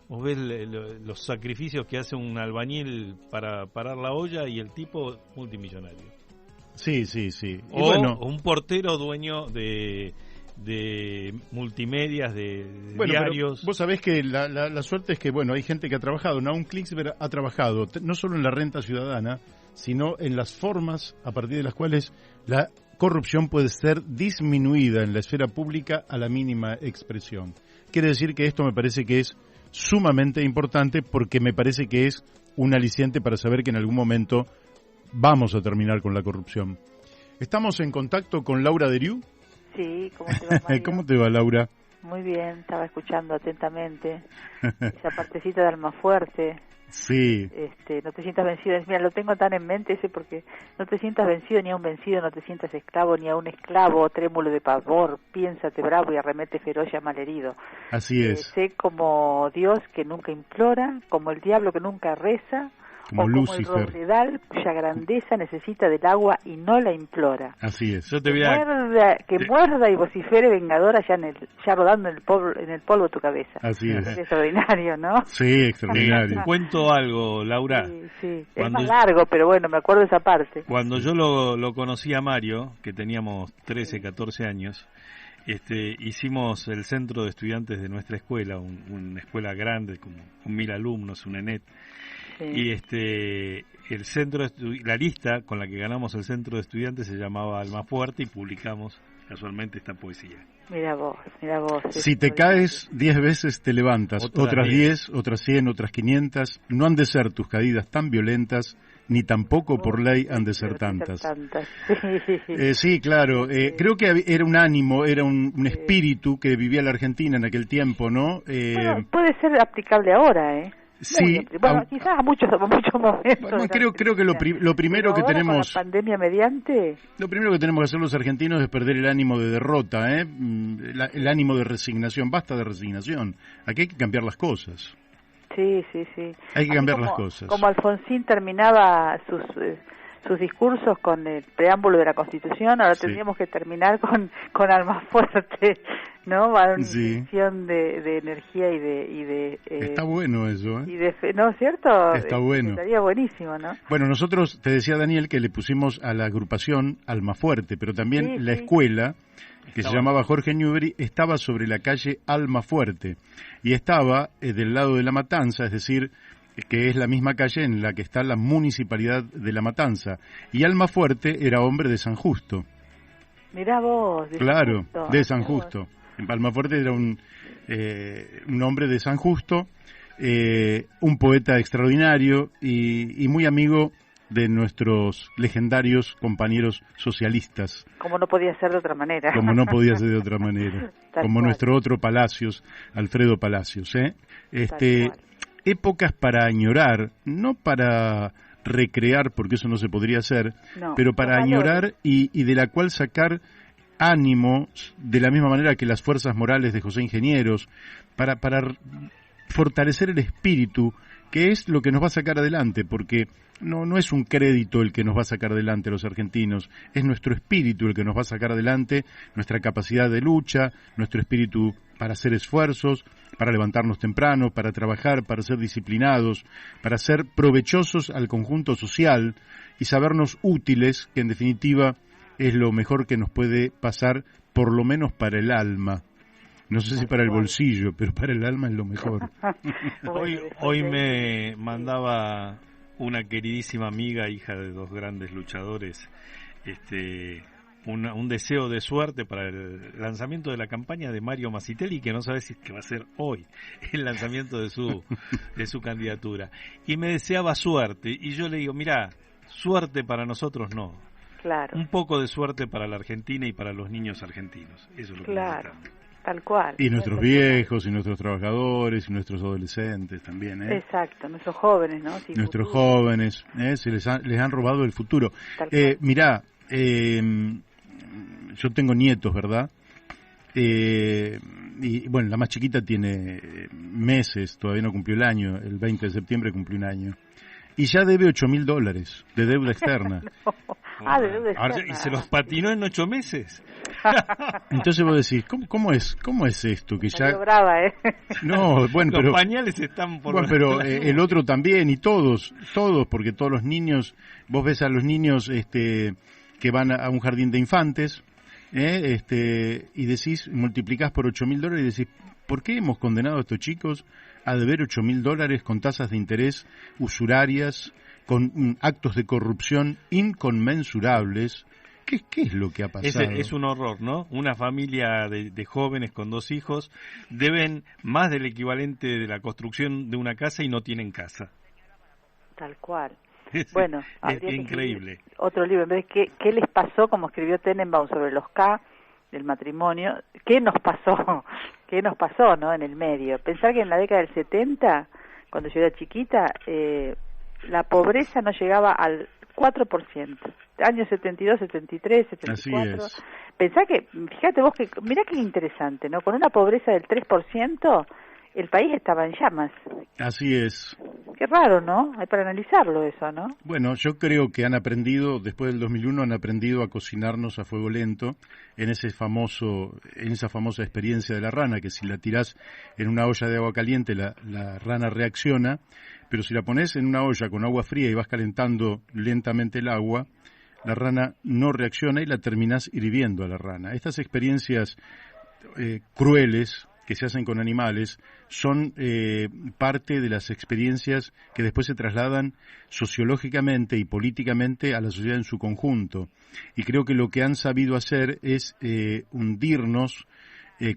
Vos ves los sacrificios que hace un albañil para parar la olla y el tipo multimillonario. Sí. O un portero dueño de multimedias, de diarios. Vos sabés que la suerte es que, bueno, hay gente que ha trabajado. Naum Klingsberg ha trabajado no solo en la renta ciudadana, sino en las formas a partir de las cuales la corrupción puede ser disminuida en la esfera pública a la mínima expresión. Quiere decir que esto me parece que es sumamente importante, porque me parece que es un aliciente para saber que en algún momento vamos a terminar con la corrupción. Estamos en contacto con Laura Deriu. Sí, ¿cómo te va, Mario? ¿Cómo te va, Laura? Muy bien, estaba escuchando atentamente esa partecita de Almafuerte. Sí. No te sientas vencido. Mira, lo tengo tan en mente ese, porque no te sientas vencido ni a un vencido, no te sientas esclavo ni a un esclavo, trémulo de pavor, piénsate bravo y arremete feroz y malherido. Así es. Sé como Dios que nunca implora, como el diablo que nunca reza, como Lucifer, el robledal cuya grandeza necesita del agua y no la implora. Así es. Que muerda y vocifere vengadora ya rodando en el polvo tu cabeza. Así es. Es extraordinario, ¿no? Sí, extraordinario. Te cuento algo, Laura. Sí. Es más largo, pero bueno, me acuerdo de esa parte. Cuando yo lo conocí a Mario, que teníamos 13, 14 años, hicimos el centro de estudiantes de nuestra escuela, una escuela grande, con 1000 alumnos, una ENET. Sí. Y el centro, la lista con la que ganamos el centro de estudiantes se llamaba Almafuerte y publicamos casualmente esta poesía. Mira vos. Si te caes 10 veces te levantas, otras 10, otras 100, otras 500. No han de ser tus caídas tan violentas, ni tampoco por ley han de ser tantas. Sí, claro. Creo que era un ánimo, era un espíritu que vivía la Argentina en aquel tiempo, ¿no? Bueno, puede ser aplicable ahora, ¿eh? Sí, bueno, quizás a muchos momentos. Bueno, creo que lo primero que tenemos, con la pandemia mediante, lo primero que tenemos que hacer los argentinos es perder el ánimo de derrota, el ánimo de resignación. Basta de resignación. Aquí hay que cambiar las cosas. Sí. Hay que cambiar las cosas. Como Alfonsín terminaba sus discursos con el preámbulo de la Constitución, ahora tendríamos que terminar con Almafuerte, ¿no? Una inyección de energía y de está bueno eso, ¿eh? Y de fe, ¿no es cierto? Está bueno. Estaría buenísimo, ¿no? Bueno, nosotros, te decía Daniel, que le pusimos a la agrupación Almafuerte, pero también la escuela, que se llamaba Jorge Newbery, estaba sobre la calle Almafuerte, y estaba del lado de La Matanza, es decir, que es la misma calle en la que está la municipalidad de La Matanza, y Almafuerte era hombre de San Justo. Mirá vos. Claro, de San Justo. En Almafuerte era un hombre de San Justo, un poeta extraordinario y muy amigo de nuestros legendarios compañeros socialistas. Como no podía ser de otra manera. Como nuestro otro Palacios, Alfredo Palacios, épocas para añorar, no para recrear, porque eso no se podría hacer, pero para añorar y de la cual sacar ánimo, de la misma manera que las fuerzas morales de José Ingenieros, para fortalecer el espíritu, que es lo que nos va a sacar adelante, porque no es un crédito el que nos va a sacar adelante a los argentinos, es nuestro espíritu el que nos va a sacar adelante, nuestra capacidad de lucha, nuestro espíritu para hacer esfuerzos, para levantarnos temprano, para trabajar, para ser disciplinados, para ser provechosos al conjunto social y sabernos útiles, que en definitiva es lo mejor que nos puede pasar, por lo menos para el alma. No sé si para el bolsillo, pero para el alma es lo mejor. Hoy me mandaba una queridísima amiga, hija de 2 grandes luchadores, un deseo de suerte para el lanzamiento de la campaña de Mario Masitelli, que no sabe si es que va a ser hoy el lanzamiento de su candidatura. Y me deseaba suerte, y yo le digo, mirá, suerte para nosotros no. Claro. Un poco de suerte para la Argentina y para los niños argentinos. Eso es lo que necesitamos. Tal cual. Y nuestros viejos, y nuestros trabajadores, y nuestros adolescentes también, Exacto, nuestros jóvenes, ¿no? Sin nuestros jóvenes, se les han robado el futuro. Mirá, yo tengo nietos, ¿verdad? Y bueno, la más chiquita tiene meses, todavía no cumplió el año, el 20 de septiembre cumplió un año. Y ya debe $8.000 de deuda externa. De deuda externa. ¿Y se los patinó en 8 meses? Entonces vos decís, ¿cómo es esto? Que ya... brava, No, bueno, los pañales están por... Bueno, pero el otro también, y todos, porque todos los niños, vos ves a los niños que van a un jardín de infantes, y decís, multiplicás por $8.000 y decís, ¿por qué hemos condenado a estos chicos a deber $8.000 con tasas de interés usurarias, con actos de corrupción inconmensurables? ¿Qué es lo que ha pasado? Es un horror, ¿no? Una familia de jóvenes con 2 hijos deben más del equivalente de la construcción de una casa y no tienen casa. Tal cual. Bueno, es increíble. Otro libro, en vez de ¿qué les pasó? Como escribió Tenenbaum sobre los K del matrimonio, ¿qué nos pasó? ¿Qué nos pasó, no? En el medio. Pensar que en la década del 70, cuando yo era chiquita, la pobreza no llegaba al 4%. Años 72, 73, 74. Así es. Pensá que, fíjate vos que, mirá qué interesante, ¿no? Con una pobreza del 3%, el país estaba en llamas. Así es. Qué raro, ¿no? Hay para analizarlo eso, ¿no? Bueno, yo creo que han aprendido, después del 2001, han aprendido a cocinarnos a fuego lento en esa famosa experiencia de la rana, que si la tirás en una olla de agua caliente, la rana reacciona, pero si la pones en una olla con agua fría y vas calentando lentamente el agua, la rana no reacciona y la terminás hirviendo a la rana. Estas experiencias crueles que se hacen con animales son parte de las experiencias que después se trasladan sociológicamente y políticamente a la sociedad en su conjunto. Y creo que lo que han sabido hacer es hundirnos,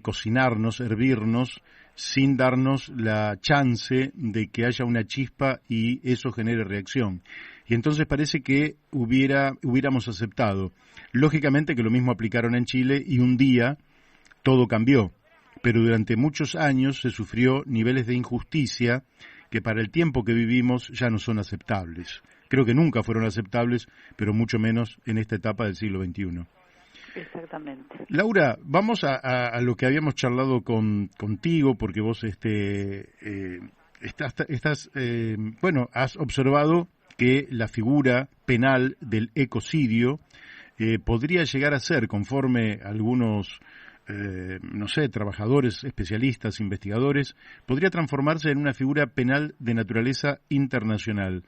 cocinarnos, hervirnos, sin darnos la chance de que haya una chispa y eso genere reacción. Y entonces parece que hubiéramos aceptado. Lógicamente que lo mismo aplicaron en Chile y un día todo cambió. Pero durante muchos años se sufrió niveles de injusticia que para el tiempo que vivimos ya no son aceptables. Creo que nunca fueron aceptables, pero mucho menos en esta etapa del siglo XXI. Exactamente. Laura, vamos a lo que habíamos charlado contigo, porque vos has observado que la figura penal del ecocidio podría llegar a ser, conforme algunos trabajadores, especialistas, investigadores, podría transformarse en una figura penal de naturaleza internacional.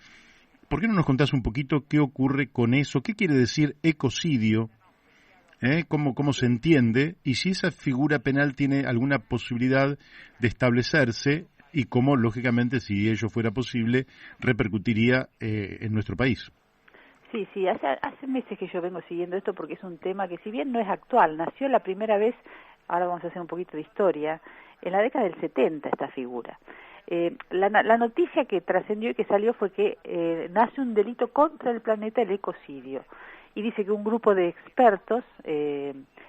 ¿Por qué no nos contás un poquito qué ocurre con eso? ¿Qué quiere decir ecocidio? ¿Cómo se entiende? Y si esa figura penal tiene alguna posibilidad de establecerse y cómo, lógicamente, si ello fuera posible, repercutiría en nuestro país. Sí, hace meses que yo vengo siguiendo esto porque es un tema que si bien no es actual, nació la primera vez, ahora vamos a hacer un poquito de historia, en la década del 70 esta figura. La noticia que trascendió y que salió fue que nace un delito contra el planeta, el ecocidio, y dice que un grupo de expertos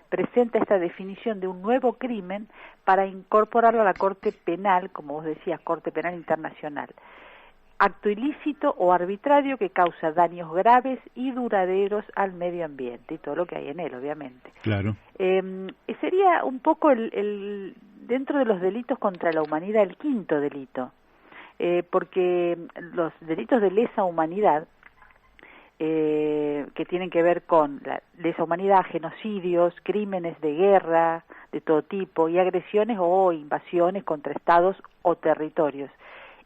presenta esta definición de un nuevo crimen para incorporarlo a la Corte Penal, como vos decías, Corte Penal Internacional. Acto ilícito o arbitrario que causa daños graves y duraderos al medio ambiente y todo lo que hay en él, obviamente. Claro. Sería un poco dentro de los delitos contra la humanidad el quinto delito, porque los delitos de lesa humanidad, que tienen que ver con la lesa humanidad, genocidios, crímenes de guerra de todo tipo y agresiones o invasiones contra estados o territorios.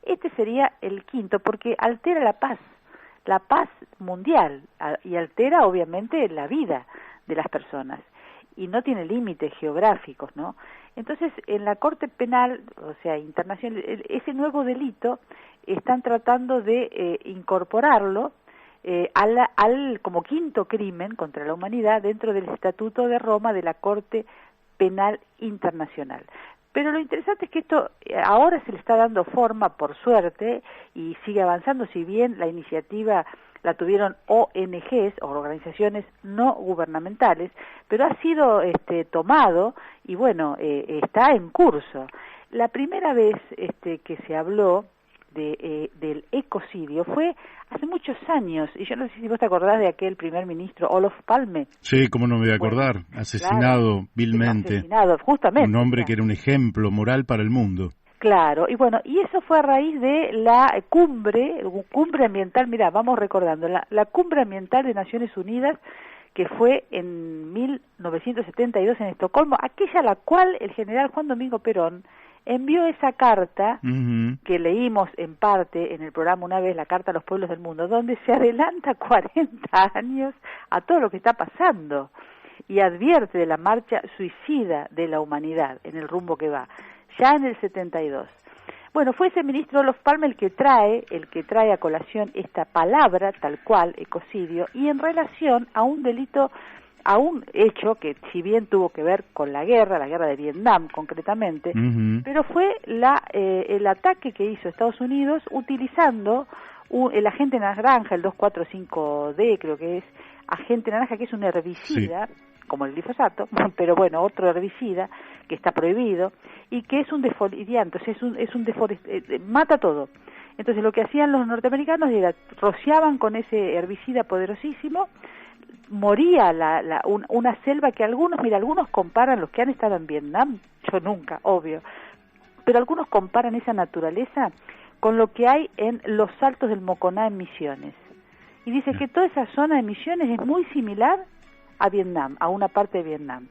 Este sería el quinto porque altera la paz mundial y altera obviamente la vida de las personas y no tiene límites geográficos, ¿no? Entonces, en la Corte Penal, o sea, internacional, ese nuevo delito están tratando de incorporarlo al como quinto crimen contra la humanidad dentro del Estatuto de Roma de la Corte Penal Internacional. Pero lo interesante es que esto ahora se le está dando forma, por suerte, y sigue avanzando, si bien la iniciativa la tuvieron ONGs, o organizaciones no gubernamentales, pero ha sido tomado y bueno, está en curso. La primera vez que se habló del ecocidio fue hace muchos años, y yo no sé si vos te acordás de aquel primer ministro Olof Palme. Sí, cómo no me voy a acordar, asesinado vilmente, asesinado, justamente, un hombre que era un ejemplo moral para el mundo. Claro, y bueno, y eso fue a raíz de la cumbre ambiental, mira, vamos recordando, la cumbre ambiental de Naciones Unidas, que fue en 1972 en Estocolmo, aquella a la cual el general Juan Domingo Perón envió esa carta que leímos en parte en el programa una vez, la Carta a los Pueblos del Mundo, donde se adelanta 40 años a todo lo que está pasando y advierte de la marcha suicida de la humanidad en el rumbo que va, ya en el 72. Bueno, fue ese ministro Olof Palme el que trae a colación esta palabra tal cual, ecocidio, y en relación a un delito, a un hecho que si bien tuvo que ver con la guerra de Vietnam concretamente, pero fue el ataque que hizo Estados Unidos utilizando el agente naranja, el 2,4,5-D creo que es, agente naranja, que es un herbicida, sí, como el glifosato, pero bueno, otro herbicida que está prohibido y que es un defoliante, o sea, mata todo. Entonces lo que hacían los norteamericanos era rociaban con ese herbicida poderosísimo, moría una selva que algunos comparan, los que han estado en Vietnam, yo nunca, obvio, pero algunos comparan esa naturaleza con lo que hay en los Saltos del Moconá en Misiones. Y dice que toda esa zona de Misiones es muy similar a Vietnam, a una parte de Vietnam.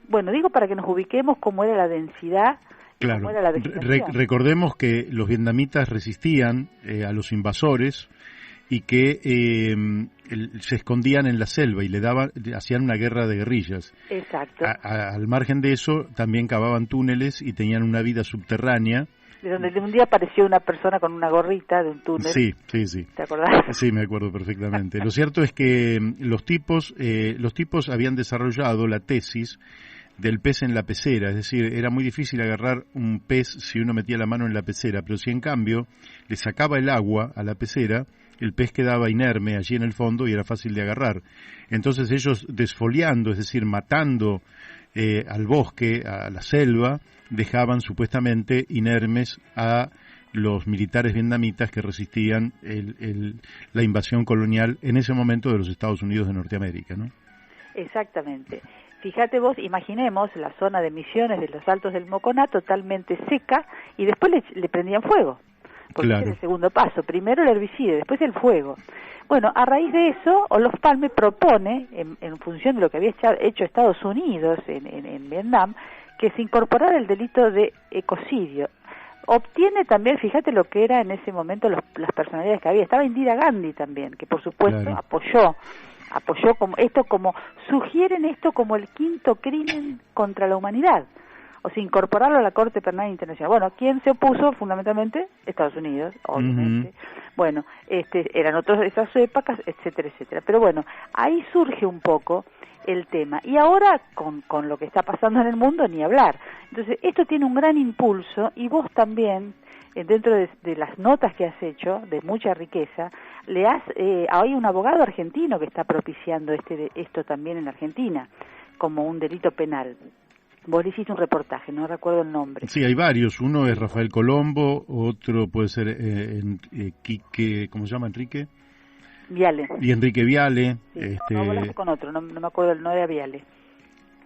Bueno, digo para que nos ubiquemos cómo era la densidad. Claro, cómo era la vegetación. Recordemos que los vietnamitas resistían a los invasores y que se escondían en la selva y hacían una guerra de guerrillas. Exacto. Al margen de eso, también cavaban túneles y tenían una vida subterránea. De donde un día apareció una persona con una gorrita de un túnel. Sí. ¿Te acordás? Sí, me acuerdo perfectamente. Lo cierto es que los tipos habían desarrollado la tesis del pez en la pecera, es decir, era muy difícil agarrar un pez si uno metía la mano en la pecera, pero si en cambio le sacaba el agua a la pecera, el pez quedaba inerme allí en el fondo y era fácil de agarrar. Entonces ellos desfoliando, es decir, matando al bosque, a la selva, dejaban supuestamente inermes a los militares vietnamitas que resistían la invasión colonial en ese momento de los Estados Unidos de Norteamérica, ¿no? Exactamente. Fíjate vos, imaginemos la zona de Misiones de los Altos del Moconá totalmente seca y después le prendían fuego. Porque claro. Ese es el segundo paso. Primero el herbicida, después el fuego. Bueno, a raíz de eso, Olof Palme propone, en función de lo que había hecho Estados Unidos en Vietnam, que se incorporara el delito de ecocidio. Obtiene también, fíjate lo que era en ese momento las personalidades que había. Estaba Indira Gandhi también, que por supuesto claro. apoyó como sugieren esto como el quinto crimen contra la humanidad, o sea, incorporarlo a la Corte Penal Internacional. Bueno, ¿quién se opuso? Fundamentalmente Estados Unidos, obviamente. Uh-huh. Bueno, eran otras esas épocas, etcétera, etcétera. Pero bueno, ahí surge un poco el tema. Y ahora, con lo que está pasando en el mundo, ni hablar. Entonces, esto tiene un gran impulso, y vos también, dentro de las notas que has hecho, de mucha riqueza, hay un abogado argentino que está propiciando esto también en Argentina, como un delito penal. Vos le hiciste un reportaje, no recuerdo el nombre. Sí, hay varios. Uno es Rafael Colombo, otro puede ser Quique, ¿cómo se llama? Enrique Viale. Y Enrique Viale. Sí, no volaste con otro, no me acuerdo, no era Viale.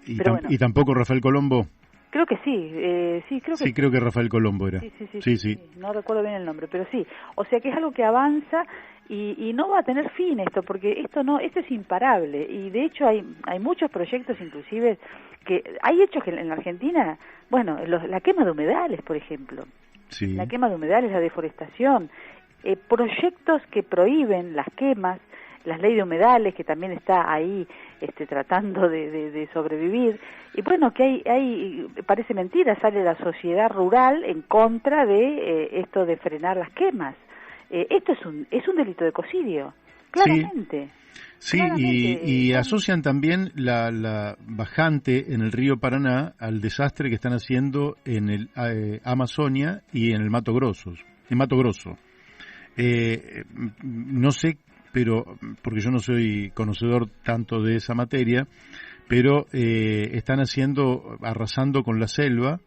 Y tampoco Rafael Colombo. Creo que sí, creo que Rafael Colombo era. Sí. No recuerdo bien el nombre, pero sí. O sea que es algo que avanza y no va a tener fin esto, porque esto es imparable. Y de hecho hay muchos proyectos, inclusive, que hay hechos que en la Argentina, bueno, la quema de humedales, por ejemplo. Sí. La quema de humedales, la deforestación, proyectos que prohíben las quemas, la ley de humedales que también está ahí tratando de sobrevivir, y bueno, que hay parece mentira, sale la sociedad rural en contra de esto de frenar las quemas. Esto es un delito de ecocidio, claramente. Sí, y asocian también la bajante en el río Paraná al desastre que están haciendo en el Amazonia y en el Mato Grosso. No sé, pero porque yo no soy conocedor tanto de esa materia, pero están arrasando con la selva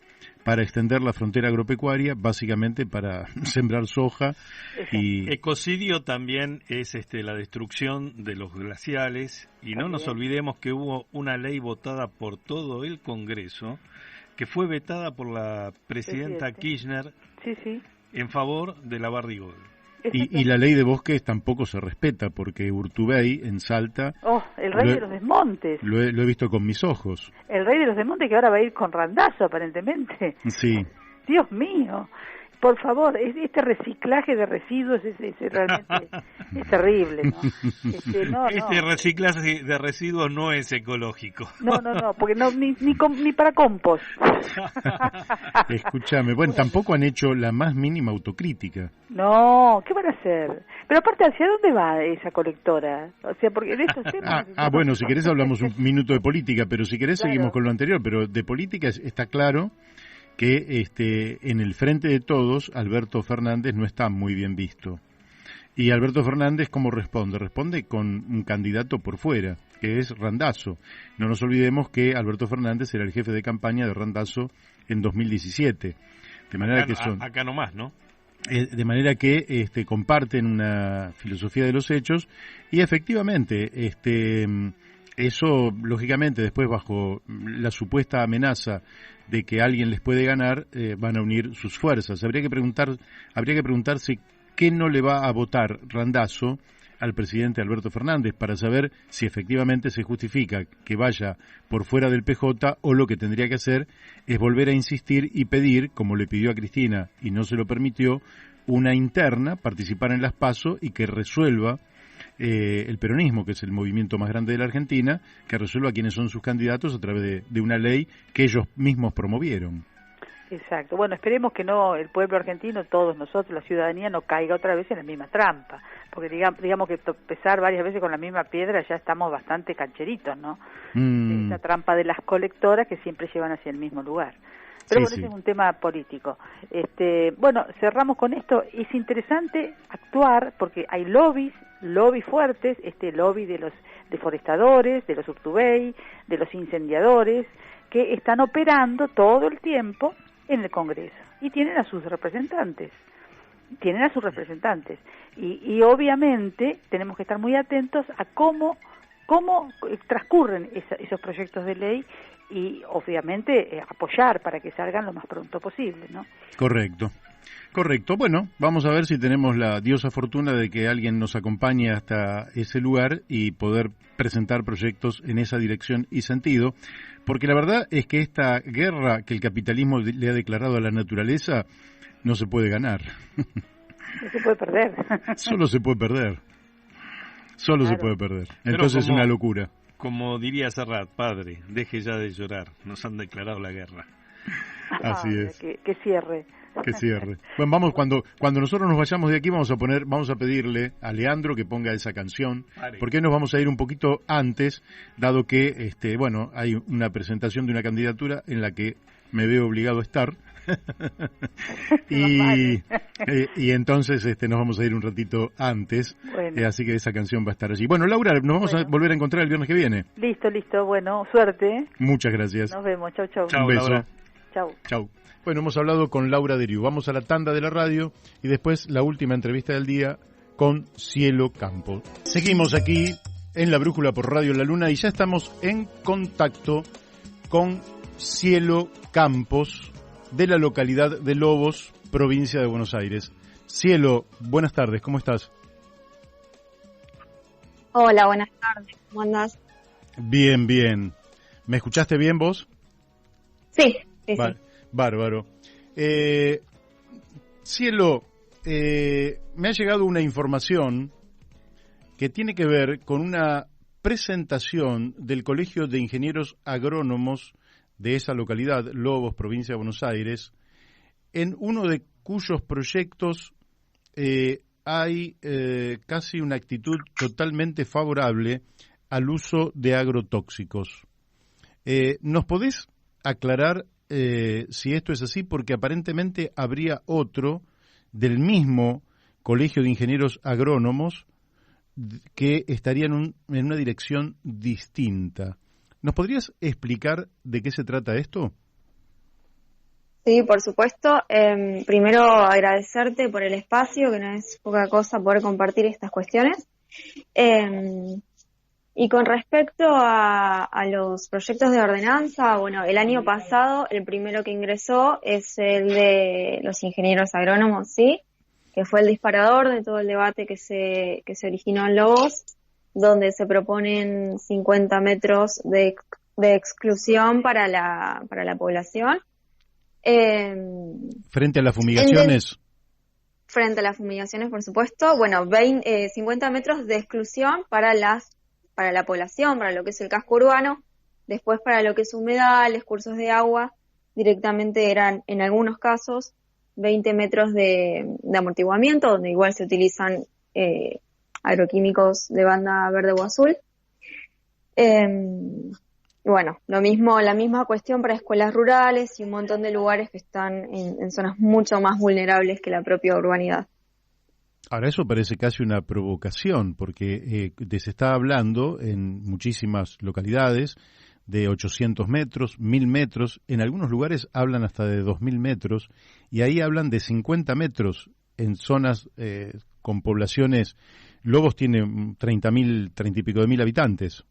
para extender la frontera agropecuaria, básicamente para sembrar soja. Y ecocidio también es la destrucción de los glaciales, y no nos olvidemos que hubo una ley votada por todo el Congreso, que fue vetada por la presidenta Kirchner en favor de la barrigol. Y la ley de bosques tampoco se respeta, porque Urtubey, en Salta... ¡Oh, el rey de los desmontes! Lo he visto con mis ojos. El rey de los desmontes, que ahora va a ir con Randazzo, aparentemente. Sí. Dios mío, por favor, este reciclaje de residuos es realmente es terrible, ¿no? Este reciclaje de residuos no es ecológico. No, porque ni para compost. Escúchame, bueno, tampoco han hecho la más mínima autocrítica. No, ¿qué van a hacer? Pero aparte, ¿hacia dónde va esa colectora? O sea, porque en estos temas... Bueno, si querés hablamos un minuto de política, pero si querés seguimos con lo anterior, pero de política está claro que en el frente de todos Alberto Fernández no está muy bien visto. Y Alberto Fernández, ¿cómo responde? Responde con un candidato por fuera, que es Randazzo. No nos olvidemos que Alberto Fernández era el jefe de campaña de Randazzo en 2017. De manera acá nomás, ¿no? De manera que comparten una filosofía de los hechos, y efectivamente eso, lógicamente, después bajo la supuesta amenaza de que alguien les puede ganar, van a unir sus fuerzas. Habría que preguntarse qué no le va a votar Randazzo al presidente Alberto Fernández para saber si efectivamente se justifica que vaya por fuera del PJ, o lo que tendría que hacer es volver a insistir y pedir, como le pidió a Cristina y no se lo permitió, una interna, participar en las PASO y que resuelva el peronismo, que es el movimiento más grande de la Argentina, que resuelva quiénes son sus candidatos a través de una ley que ellos mismos promovieron. Exacto. Bueno, esperemos que no el pueblo argentino, todos nosotros, la ciudadanía, no caiga otra vez en la misma trampa, porque digamos que tropezar varias veces con la misma piedra ya estamos bastante cancheritos, ¿no? Esa trampa de las colectoras que siempre llevan hacia el mismo lugar. Pero bueno, ese es un tema político. Bueno, cerramos con esto. Es interesante actuar porque hay lobbies fuertes, lobby de los deforestadores, de los Urtubey, de los incendiadores, que están operando todo el tiempo en el Congreso y tienen a sus representantes. Y obviamente tenemos que estar muy atentos a cómo transcurren esos proyectos de ley y obviamente apoyar para que salgan lo más pronto posible, ¿no? Correcto. Bueno, vamos a ver si tenemos la diosa fortuna de que alguien nos acompañe hasta ese lugar y poder presentar proyectos en esa dirección y sentido, porque la verdad es que esta guerra que el capitalismo le ha declarado a la naturaleza no se puede ganar. No se puede perder. Solo se puede perder. Claro. Se puede perder. Entonces es una locura. Como diría Serrat, padre, deje ya de llorar, nos han declarado la guerra. Así es. Que cierre. Que cierre. Bueno, cuando nosotros nos vayamos de aquí vamos a pedirle a Leandro que ponga esa canción, porque nos vamos a ir un poquito antes, dado que hay una presentación de una candidatura en la que me veo obligado a estar. y entonces nos vamos a ir un ratito antes, así que esa canción va a estar allí. Bueno, Laura, nos vamos a volver a encontrar el viernes que viene. Listo, bueno, suerte. Muchas gracias. Nos vemos, chau. Un beso. Laura. Chau. Bueno, hemos hablado con Laura Deriu. Vamos a la tanda de la radio y después la última entrevista del día con Cielo Campos. Seguimos aquí en La Brújula por Radio La Luna y ya estamos en contacto con Cielo Campos de la localidad de Lobos, provincia de Buenos Aires. Cielo, buenas tardes, ¿cómo estás? Hola, buenas tardes, ¿cómo andás? Bien. ¿Me escuchaste bien vos? Sí. Bárbaro. Cielo, me ha llegado una información que tiene que ver con una presentación del Colegio de Ingenieros Agrónomos de esa localidad, Lobos, provincia de Buenos Aires, en uno de cuyos proyectos hay casi una actitud totalmente favorable al uso de agrotóxicos. ¿Nos podés aclarar si esto es así? Porque aparentemente habría otro del mismo Colegio de Ingenieros Agrónomos que estaría en una dirección distinta. ¿Nos podrías explicar de qué se trata esto? Sí, por supuesto. Primero agradecerte por el espacio, que no es poca cosa poder compartir estas cuestiones. Y con respecto a los proyectos de ordenanza, bueno, el año pasado el primero que ingresó es el de los ingenieros agrónomos, ¿sí? Que fue el disparador de todo el debate que se originó en Lobos, donde se proponen 50 metros de exclusión para la población. Frente a las fumigaciones. Frente a las fumigaciones, por supuesto. Bueno, 50 metros de exclusión para la población, para lo que es el casco urbano. Después para lo que es humedales, cursos de agua, directamente eran, en algunos casos, 20 metros de amortiguamiento, donde igual se utilizan agroquímicos de banda verde o azul. Bueno, lo mismo, la misma cuestión para escuelas rurales y un montón de lugares que están en zonas mucho más vulnerables que la propia urbanidad. Ahora, eso parece casi una provocación, porque se está hablando en muchísimas localidades de 800 metros, 1000 metros, en algunos lugares hablan hasta de 2000 metros, y ahí hablan de 50 metros en zonas con poblaciones. Lobos tiene 30 y pico de mil habitantes.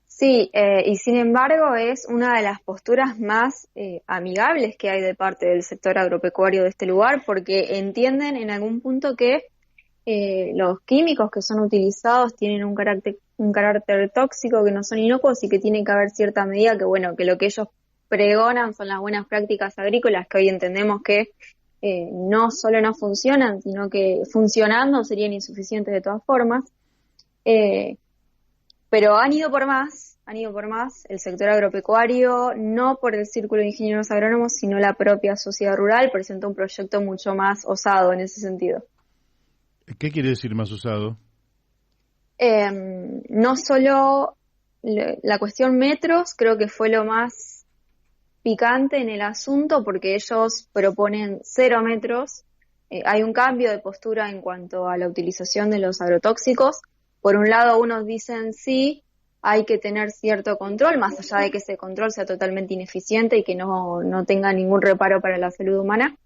Sí, y sin embargo es una de las posturas más amigables que hay de parte del sector agropecuario de este lugar, porque entienden en algún punto que los químicos que son utilizados tienen un carácter tóxico, que no son inocuos y que tiene que haber cierta medida, que bueno, que lo que ellos pregonan son las buenas prácticas agrícolas, que hoy entendemos que no solo no funcionan, sino que funcionando serían insuficientes de todas formas. Pero han ido por más el sector agropecuario, no por el Círculo de Ingenieros Agrónomos, sino la propia sociedad rural presenta un proyecto mucho más osado en ese sentido. ¿Qué quiere decir más osado? No solo la cuestión metros, creo que fue lo más picante en el asunto, porque ellos proponen 0 metros. Hay un cambio de postura en cuanto a la utilización de los agrotóxicos. Por un lado, unos dicen sí, hay que tener cierto control, más allá de que ese control sea totalmente ineficiente y que no tenga ningún reparo para la salud humana.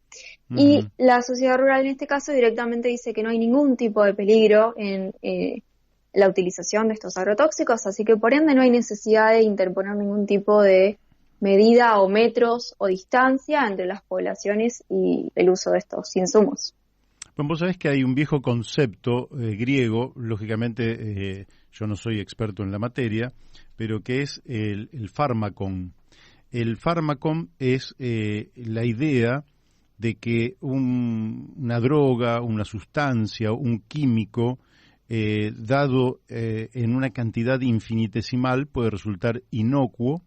Uh-huh. Y la sociedad rural en este caso directamente dice que no hay ningún tipo de peligro en la utilización de estos agrotóxicos, así que por ende no hay necesidad de interponer ningún tipo de medida o metros o distancia entre las poblaciones y el uso de estos insumos. Bueno, vos sabés que hay un viejo concepto griego, lógicamente yo no soy experto en la materia, pero que es el fármacon. El fármacon es la idea de que una droga, una sustancia, un químico, dado en una cantidad infinitesimal puede resultar inocuo,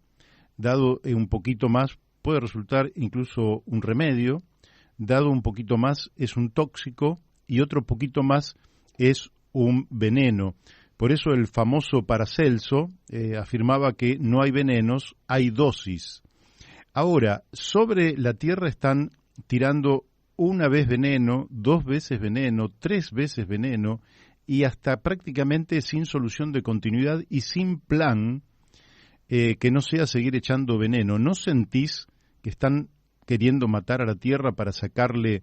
dado un poquito más puede resultar incluso un remedio, dado un poquito más es un tóxico y otro poquito más es un veneno. Por eso el famoso Paracelso afirmaba que no hay venenos, hay dosis. Ahora, sobre la Tierra están tirando una vez veneno, 2 veces veneno, 3 veces veneno y hasta prácticamente sin solución de continuidad y sin plan que no sea seguir echando veneno. ¿No sentís que están queriendo matar a la tierra para sacarle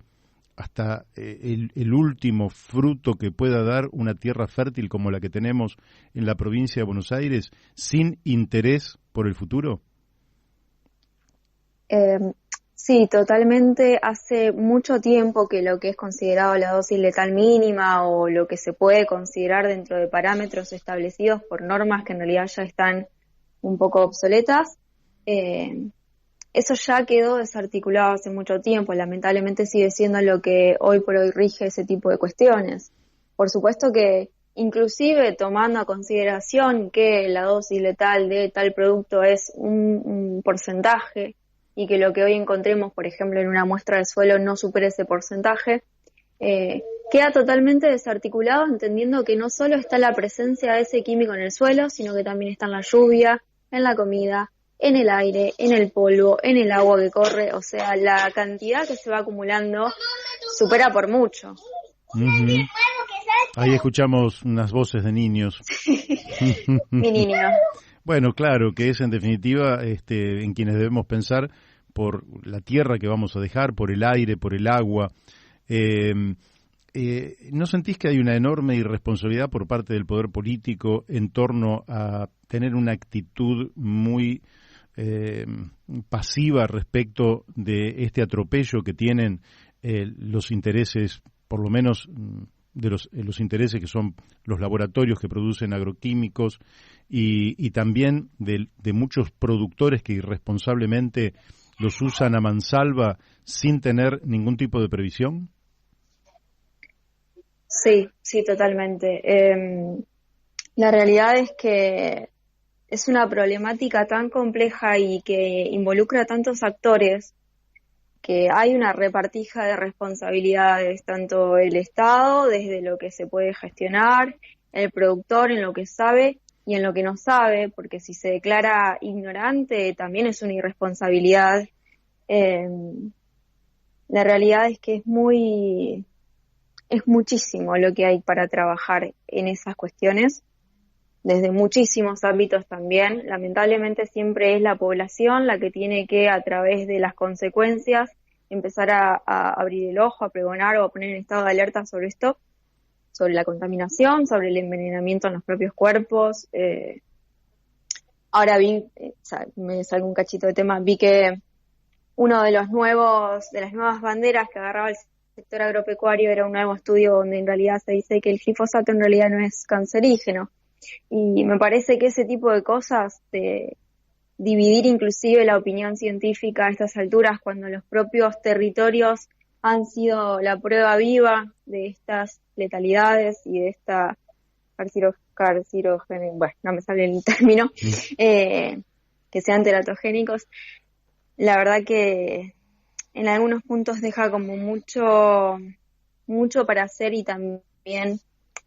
hasta el último fruto que pueda dar una tierra fértil como la que tenemos en la provincia de Buenos Aires, sin interés por el futuro? Sí, totalmente. Hace mucho tiempo que lo que es considerado la dosis letal mínima o lo que se puede considerar dentro de parámetros establecidos por normas que en realidad ya están un poco obsoletas, eso ya quedó desarticulado hace mucho tiempo. Lamentablemente sigue siendo lo que hoy por hoy rige ese tipo de cuestiones. Por supuesto que inclusive tomando a consideración que la dosis letal de tal producto es un porcentaje y que lo que hoy encontremos, por ejemplo, en una muestra de suelo no supere ese porcentaje, queda totalmente desarticulado, entendiendo que no solo está la presencia de ese químico en el suelo, sino que también está en la lluvia, en la comida, en el aire, en el polvo, en el agua que corre. O sea, la cantidad que se va acumulando supera por mucho. Uh-huh. Ahí escuchamos unas voces de niños. Mi niño. Bueno, claro, que es en definitiva en quienes debemos pensar por la tierra que vamos a dejar, por el aire, por el agua. ¿No sentís que hay una enorme irresponsabilidad por parte del poder político en torno a tener una actitud muy pasiva respecto de este atropello que tienen los intereses, por lo menos de los intereses que son los laboratorios que producen agroquímicos y también de muchos productores que irresponsablemente los usan a mansalva sin tener ningún tipo de previsión? Sí, totalmente. La realidad es que es una problemática tan compleja y que involucra a tantos actores que hay una repartija de responsabilidades, tanto el Estado, desde lo que se puede gestionar, el productor en lo que sabe y en lo que no sabe, porque si se declara ignorante también es una irresponsabilidad. La realidad es que es muchísimo lo que hay para trabajar en esas cuestiones, desde muchísimos ámbitos también. Lamentablemente siempre es la población la que tiene que, a través de las consecuencias, empezar a abrir el ojo, a pregonar o a poner en estado de alerta sobre esto, sobre la contaminación, sobre el envenenamiento en los propios cuerpos. Ahora me salgo un cachito de tema, vi que uno de las nuevas banderas que agarraba el sector agropecuario era un nuevo estudio donde en realidad se dice que el glifosato en realidad no es cancerígeno. Y me parece que ese tipo de cosas, de dividir inclusive la opinión científica a estas alturas, cuando los propios territorios han sido la prueba viva de estas letalidades y de esta carcinogénica, bueno, no me sale el término, que sean teratogénicos. La verdad que en algunos puntos deja como mucho para hacer y también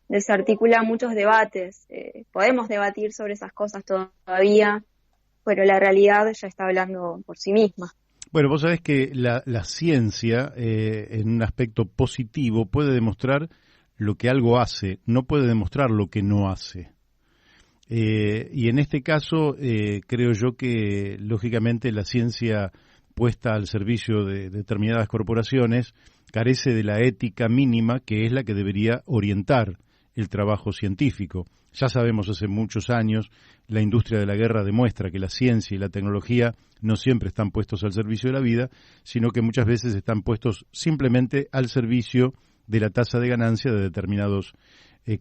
desarticula muchos debates. Podemos debatir sobre esas cosas todavía, pero la realidad ya está hablando por sí misma. Bueno, vos sabés que la ciencia, en un aspecto positivo, puede demostrar lo que algo hace, no puede demostrar lo que no hace. Y en este caso, creo yo que, lógicamente, la ciencia puesta al servicio de determinadas corporaciones carece de la ética mínima que es la que debería orientar el trabajo científico. Ya sabemos hace muchos años, la industria de la guerra demuestra que la ciencia y la tecnología no siempre están puestos al servicio de la vida, sino que muchas veces están puestos simplemente al servicio de la tasa de ganancia de determinados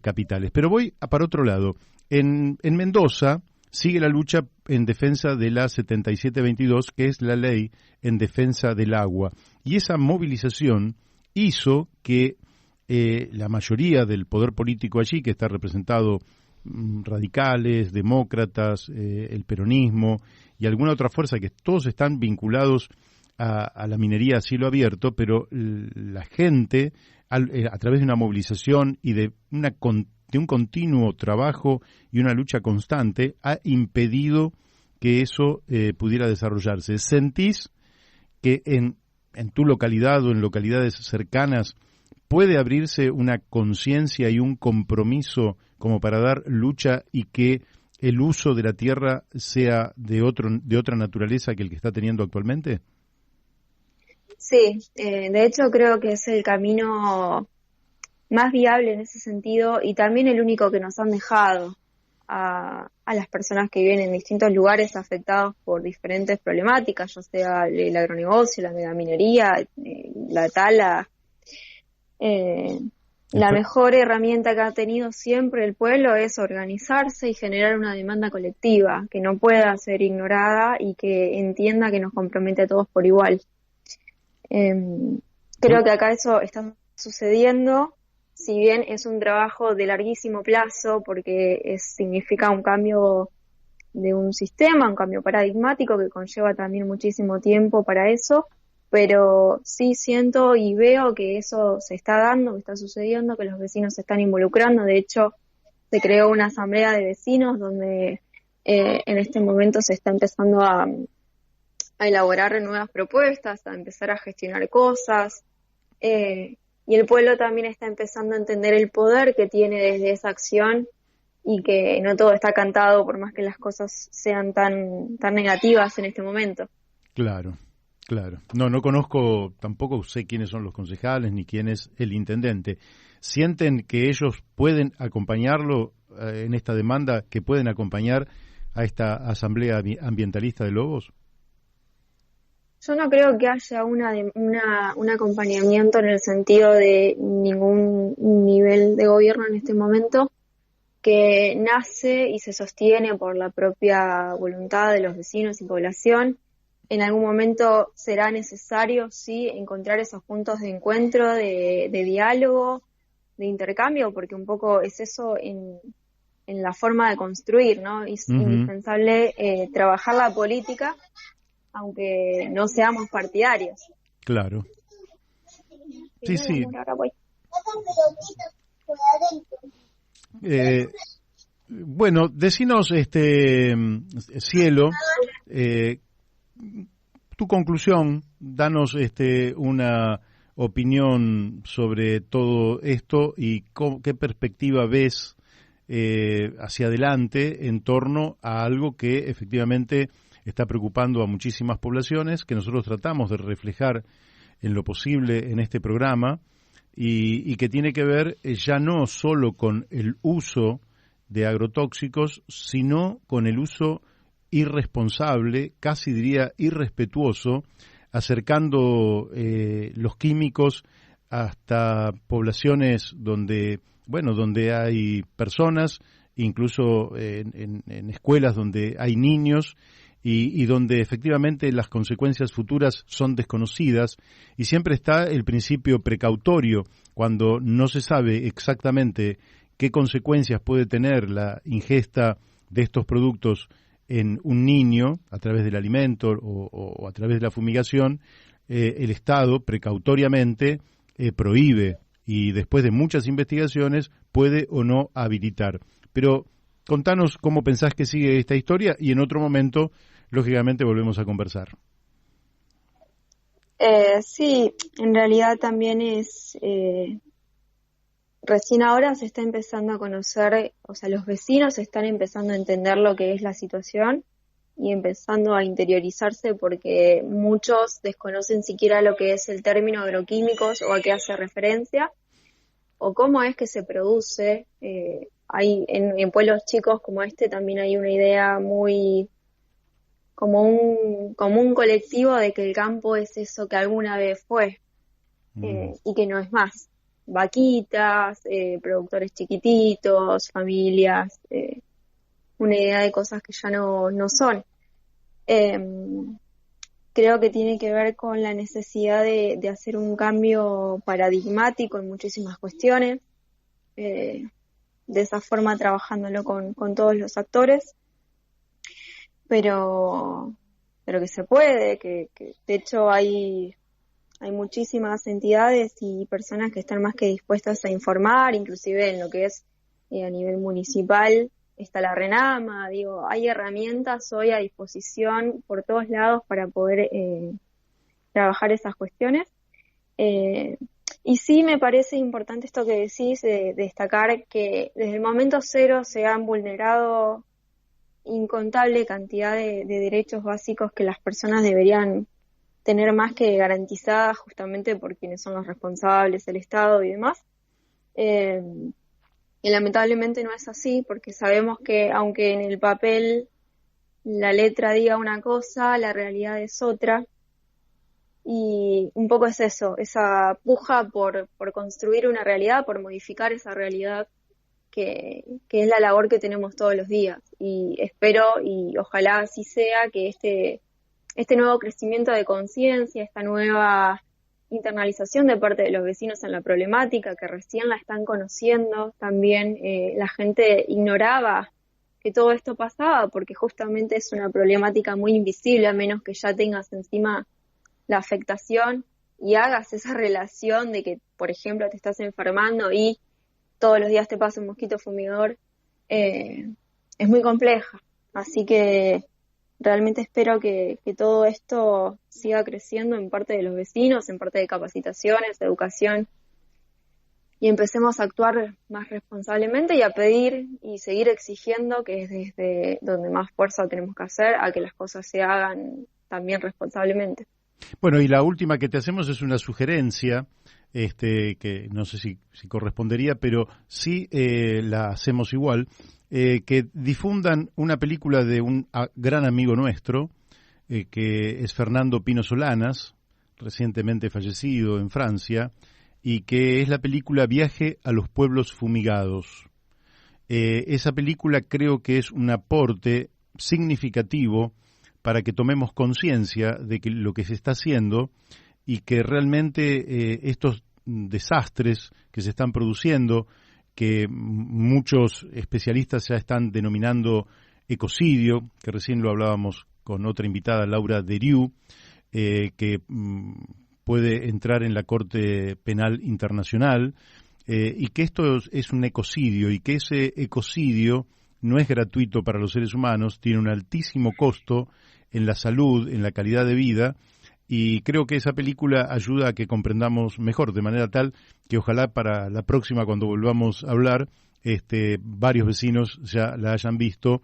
capitales. Pero voy para otro lado. En Mendoza sigue la lucha en defensa de la 7722, que es la ley en defensa del agua. Y esa movilización hizo que la mayoría del poder político allí, que está representado radicales, demócratas, el peronismo y alguna otra fuerza, que todos están vinculados a la minería a cielo abierto, pero la gente, a través de una movilización y de un continuo trabajo y una lucha constante, ha impedido que eso pudiera desarrollarse. ¿Sentís que en tu localidad o en localidades cercanas puede abrirse una conciencia y un compromiso como para dar lucha y que el uso de la tierra sea de otra naturaleza que el que está teniendo actualmente? Sí, de hecho creo que es el camino más viable en ese sentido y también el único que nos han dejado a las personas que viven en distintos lugares afectados por diferentes problemáticas, ya sea el agronegocio, la megaminería, la tala. La mejor herramienta que ha tenido siempre el pueblo es organizarse y generar una demanda colectiva que no pueda ser ignorada y que entienda que nos compromete a todos por igual. Creo que acá eso está sucediendo, si bien es un trabajo de larguísimo plazo porque significa un cambio de un sistema, un cambio paradigmático que conlleva también muchísimo tiempo para eso, pero sí siento y veo que eso se está dando, que está sucediendo, que los vecinos se están involucrando. De hecho, se creó una asamblea de vecinos donde en este momento se está empezando a elaborar nuevas propuestas, a empezar a gestionar cosas, y el pueblo también está empezando a entender el poder que tiene desde esa acción y que no todo está cantado por más que las cosas sean tan negativas en este momento. Claro. Claro. No conozco, tampoco sé quiénes son los concejales ni quién es el intendente. ¿Sienten que ellos pueden acompañarlo en esta demanda, que pueden acompañar a esta asamblea ambientalista de Lobos? Yo no creo que haya un acompañamiento en el sentido de ningún nivel de gobierno en este momento, que nace y se sostiene por la propia voluntad de los vecinos y población. En algún momento será necesario, sí, encontrar esos puntos de encuentro, de diálogo, de intercambio, porque un poco es eso en la forma de construir, ¿no? Es indispensable trabajar la política, aunque no seamos partidarios. Claro. Sí. Ahora voy. Bueno, decinos, Cielo, tu conclusión, danos una opinión sobre todo esto y qué perspectiva ves hacia adelante en torno a algo que efectivamente está preocupando a muchísimas poblaciones, que nosotros tratamos de reflejar en lo posible en este programa y que tiene que ver ya no solo con el uso de agrotóxicos, sino con el uso irresponsable, casi diría irrespetuoso, acercando los químicos hasta poblaciones donde hay personas, incluso en escuelas donde hay niños, y donde efectivamente las consecuencias futuras son desconocidas, y siempre está el principio precautorio, cuando no se sabe exactamente qué consecuencias puede tener la ingesta de estos productos en un niño a través del alimento o a través de la fumigación. El Estado precautoriamente prohíbe, y después de muchas investigaciones puede o no habilitar. Pero contanos cómo pensás que sigue esta historia, y en otro momento, lógicamente, volvemos a conversar. Sí, en realidad también recién ahora se está empezando a conocer, o sea, los vecinos están empezando a entender lo que es la situación y empezando a interiorizarse, porque muchos desconocen siquiera lo que es el término agroquímicos o a qué hace referencia o cómo es que se produce. Hay en pueblos chicos como este también hay una idea muy como un colectivo de que el campo es eso que alguna vez fue y que no es más. Vaquitas, productores chiquititos, familias, una idea de cosas que ya no son. Creo que tiene que ver con la necesidad de hacer un cambio paradigmático en muchísimas cuestiones, de esa forma trabajándolo con todos los actores, pero que se puede, que de hecho hay muchísimas entidades y personas que están más que dispuestas a informar, inclusive en lo que es a nivel municipal. Está la RENAMA, digo, hay herramientas hoy a disposición por todos lados para poder trabajar esas cuestiones. Y sí me parece importante esto que decís, de destacar que desde el momento cero se han vulnerado incontable cantidad de derechos básicos que las personas deberían tener más que garantizadas, justamente por quienes son los responsables, el Estado y demás. Y lamentablemente no es así, porque sabemos que aunque en el papel la letra diga una cosa, la realidad es otra. Y un poco es eso, esa puja por construir una realidad, por modificar esa realidad, que es la labor que tenemos todos los días. Y espero, y ojalá así sea, que este nuevo crecimiento de conciencia, esta nueva internalización de parte de los vecinos en la problemática, que recién la están conociendo, también la gente ignoraba que todo esto pasaba, porque justamente es una problemática muy invisible, a menos que ya tengas encima la afectación y hagas esa relación de que, por ejemplo, te estás enfermando y todos los días te pasa un mosquito fumigador. Es muy compleja, así que realmente espero que todo esto siga creciendo en parte de los vecinos, en parte de capacitaciones, de educación, y empecemos a actuar más responsablemente y a pedir y seguir exigiendo, que es desde donde más fuerza tenemos que hacer, a que las cosas se hagan también responsablemente. Bueno, y la última que te hacemos es una sugerencia, que no sé si correspondería, pero sí la hacemos igual. Que difundan una película de un gran amigo nuestro, que es Fernando Pino Solanas, recientemente fallecido en Francia, y que es la película Viaje a los pueblos fumigados. Esa película creo que es un aporte significativo para que tomemos conciencia de que lo que se está haciendo, y que realmente estos desastres que se están produciendo, que muchos especialistas ya están denominando ecocidio, que recién lo hablábamos con otra invitada, Laura Deriu, que puede entrar en la Corte Penal Internacional, y que esto es un ecocidio, y que ese ecocidio no es gratuito para los seres humanos, tiene un altísimo costo en la salud, en la calidad de vida. Y creo que esa película ayuda a que comprendamos mejor, de manera tal que ojalá para la próxima, cuando volvamos a hablar, varios vecinos ya la hayan visto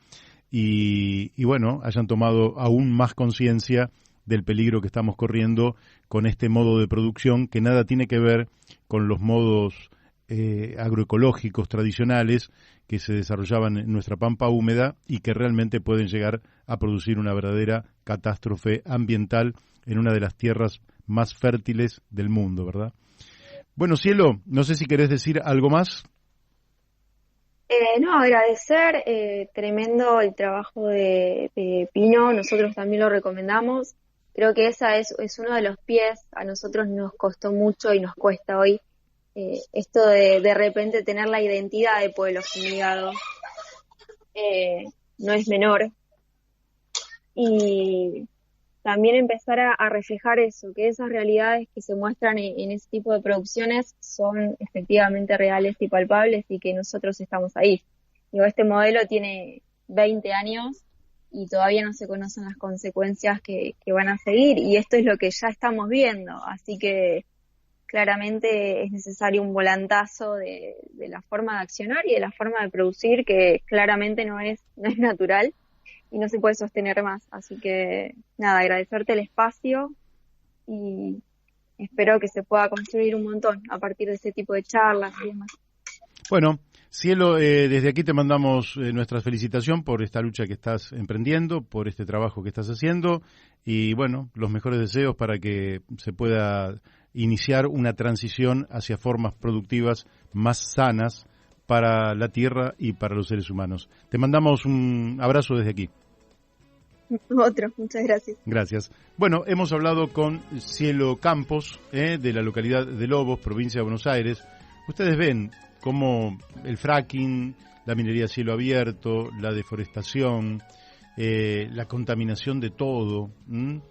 y bueno, hayan tomado aún más conciencia del peligro que estamos corriendo con este modo de producción, que nada tiene que ver con los modos agroecológicos tradicionales que se desarrollaban en nuestra pampa húmeda, y que realmente pueden llegar a producir una verdadera catástrofe ambiental en una de las tierras más fértiles del mundo, ¿verdad? Bueno, Cielo, no sé si querés decir algo más. No, agradecer, tremendo el trabajo de Pino, nosotros también lo recomendamos. Creo que esa es uno de los pies, a nosotros nos costó mucho y nos cuesta hoy esto de repente tener la identidad de Pueblo Fumigado, no es menor. Y también empezar a reflejar eso, que esas realidades que se muestran en ese tipo de producciones son efectivamente reales y palpables y que nosotros estamos ahí. Digo, este modelo tiene 20 años y todavía no se conocen las consecuencias que van a seguir y esto es lo que ya estamos viendo, así que claramente es necesario un volantazo de la forma de accionar y de la forma de producir que claramente no es natural y no se puede sostener más. Así que, nada, agradecerte el espacio y espero que se pueda construir un montón a partir de este tipo de charlas y demás. Bueno, Cielo, desde aquí te mandamos nuestra felicitación por esta lucha que estás emprendiendo, por este trabajo que estás haciendo y, bueno, los mejores deseos para que se pueda iniciar una transición hacia formas productivas más sanas para la tierra y para los seres humanos. Te mandamos un abrazo desde aquí. Otro, muchas gracias. Gracias. Bueno, hemos hablado con Cielo Campos, de la localidad de Lobos, provincia de Buenos Aires. Ustedes ven cómo el fracking, la minería a cielo abierto, la deforestación, la contaminación de todo, en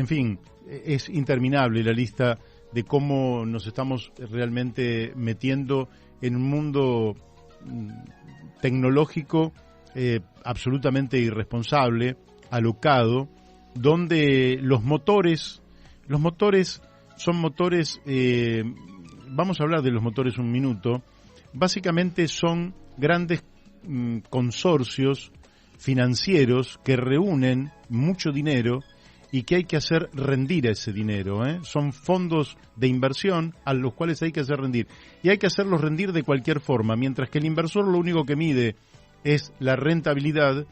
fin, es interminable la lista de cómo nos estamos realmente metiendo en un mundo tecnológico absolutamente irresponsable, alocado, donde los motores son motores, vamos a hablar de los motores un minuto, básicamente son grandes consorcios financieros que reúnen mucho dinero y que hay que hacer rendir ese dinero, Son fondos de inversión a los cuales hay que hacer rendir. Y hay que hacerlos rendir de cualquier forma, mientras que el inversor lo único que mide es la rentabilidad,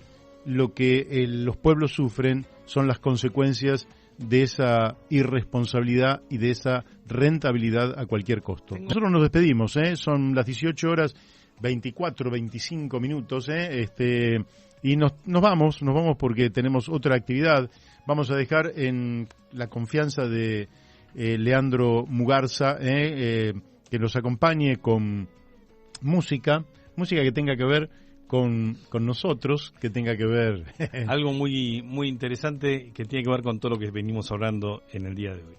lo que los pueblos sufren son las consecuencias de esa irresponsabilidad y de esa rentabilidad a cualquier costo. Nosotros nos despedimos, son las 18 horas 24, 25 minutos, y nos vamos porque tenemos otra actividad. Vamos a dejar en la confianza de Leandro Mugarza, que nos acompañe con música que tenga que ver con nosotros, que tenga que ver algo muy, muy interesante que tiene que ver con todo lo que venimos hablando en el día de hoy.